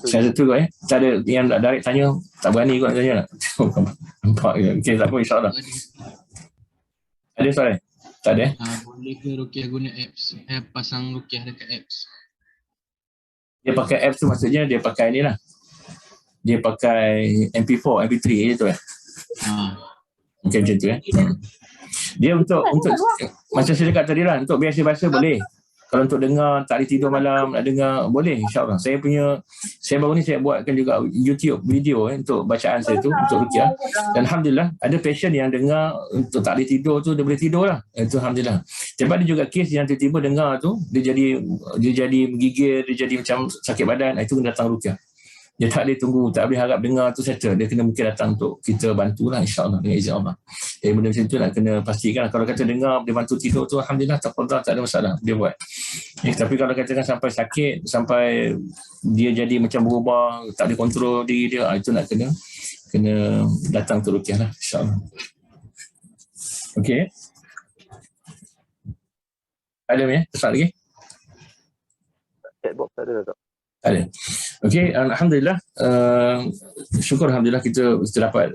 Saya tu kot tak ada yang nak direct tanya, tak berani kot nak tanya nak. Nampak ke? Okey, tak apa, insya-Allah. Ada soalan? Tak ada? Boleh ke ruqyah guna apps? Pasang ruqyah dekat apps. Dia pakai apps tu maksudnya dia pakai ni lah. Dia pakai MP4, MP3 je tu Mungkin macam tu Dia untuk macam saya cakap tadi lah, untuk biasa-biasa boleh. Kalau untuk dengar, tak ada tidur malam, nak dengar, boleh insya-Allah. Saya baru ni saya buatkan juga YouTube video untuk bacaan saya tu, untuk ruqyah. Dan Alhamdulillah, ada patient yang dengar untuk tak ada tidur tu, dia boleh tidur lah. Itu Alhamdulillah. Tapi ada juga kes yang tiba-tiba dengar tu, dia jadi menggigil, dia jadi macam sakit badan, itu kena datang ruqyah. Dia tak boleh tunggu, tak boleh harap dengar tu settle. Dia kena mungkin datang untuk kita bantulah insya-Allah dengan izin Allah. Jadi benda macam tu nak kena pastikan. Kalau kata dengar, dia bantu tidur tu Alhamdulillah, tak ada masalah, dia buat. Tapi kalau katakan sampai sakit, sampai dia jadi macam berubah, tak boleh kontrol diri dia, itu nak kena datang untuk ruqyah lah insya-Allah. Okey. Ada pesan lagi? Chatbox ada tak? Ada. Okey, Alhamdulillah. Syukur Alhamdulillah kita dapat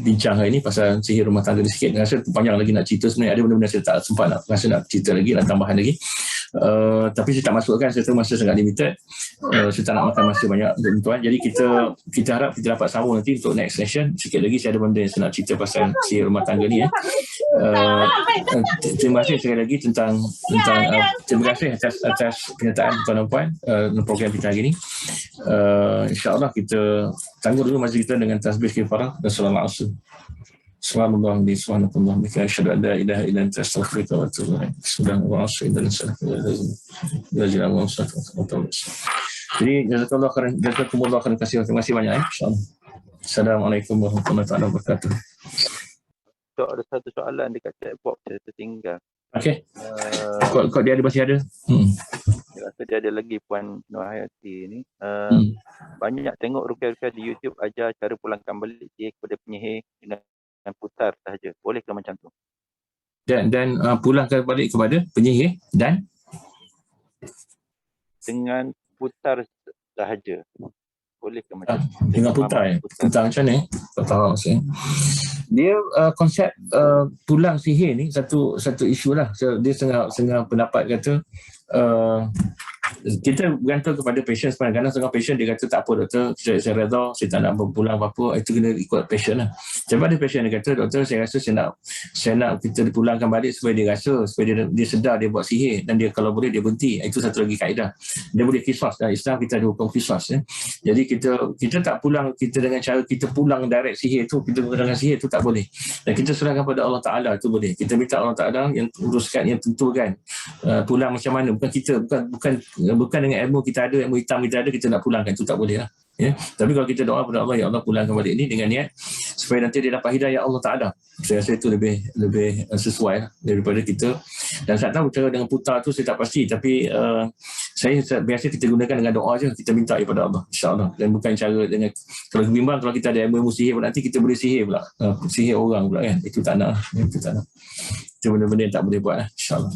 bincang hari ini pasal sihir rumah tangga ni sikit. Rasa panjang lagi nak cerita sebenarnya. Ada benda-benda saya tak sempat nak cerita lagi, nak tambahan lagi. Tapi saya tak masukkan, saya tahu masa sangat limited. Saya tak nak makan masa banyak untuk tuan. Jadi kita harap kita dapat sambung nanti untuk next session. Sikit lagi saya ada benda yang saya nak cerita pasal sihir rumah tangga ni. Terima kasih sekali lagi tentang terima kasih atas penyertaan tuan dan puan dalam program kita hari ini. InsyaAllah kita tangguh dulu majlis kita dengan tasbih kifarah dan salam al-asr. Subhanallah bi subhanallah bika asyhadu an la ilaha illa anta astaghfiruka wa atubu ilaik. Jadi jazakumullah khairan kasih. Terima kasih banyak insyaallah. Assalamualaikum warahmatullahi wabarakatuh. So, ada satu soalan dekat chat box saya tertinggal. Okey. Kau dia masih ada? Saya rasa dia ada lagi Puan Nur Hayati ni. Banyak tengok rukyah-rukyah di YouTube ajar cara pulangkan balik sihir kepada penyihir dengan putar sahaja. Boleh ke macam tu? Dan pulangkan balik kepada penyihir dan dengan putar sahaja. Boleh ke macam tu? Dengan putar putar macam ni? Tak tahu maksudnya. Dia konsep pulang sihir ni satu isu lah. So, dia setengah pendapat kata kita bergantung kepada patient sebenarnya. Kadang setengah patient dia kata tak apa doktor, saya redha, saya tak nak berpulang apa-apa, itu kena ikut patient lah. Tapi ada patient dia kata doktor saya rasa saya nak kita dipulangkan balik supaya dia rasa, supaya dia sedar dia buat sihir dan dia kalau boleh dia berhenti. Itu satu lagi kaedah. Dia boleh qisas. Dalam Islam kita ada hukum qisas. Jadi kita tak pulang kita dengan cara kita pulang direct sihir tu, kita dengan sihir tu tak boleh. Dan kita serahkan pada Allah Ta'ala tu boleh. Kita minta Allah Ta'ala yang uruskan, yang tentukan pulang macam mana. Bukan kita, bukan dengan ilmu kita ada, ilmu hitam kita ada, kita nak pulangkan, itu tak boleh lah. Ya. Tapi kalau kita doa kepada Allah, ya Allah pulangkan balik ini dengan niat supaya nanti dia dapat hidayah Allah Ta'ala. Saya rasa itu lebih sesuai lah daripada kita. Dan saya tahu cara dengan putar tu saya tak pasti, tapi saya biasa kita gunakan dengan doa je, kita minta kepada Allah insyaAllah. Dan bukan cara dengan, kalau bimbang kalau kita ada ilmu sihir nanti kita boleh sihir pula, sihir orang pula kan, itu tak nak. Itu benda-benda yang tak boleh buat lah insyaAllah.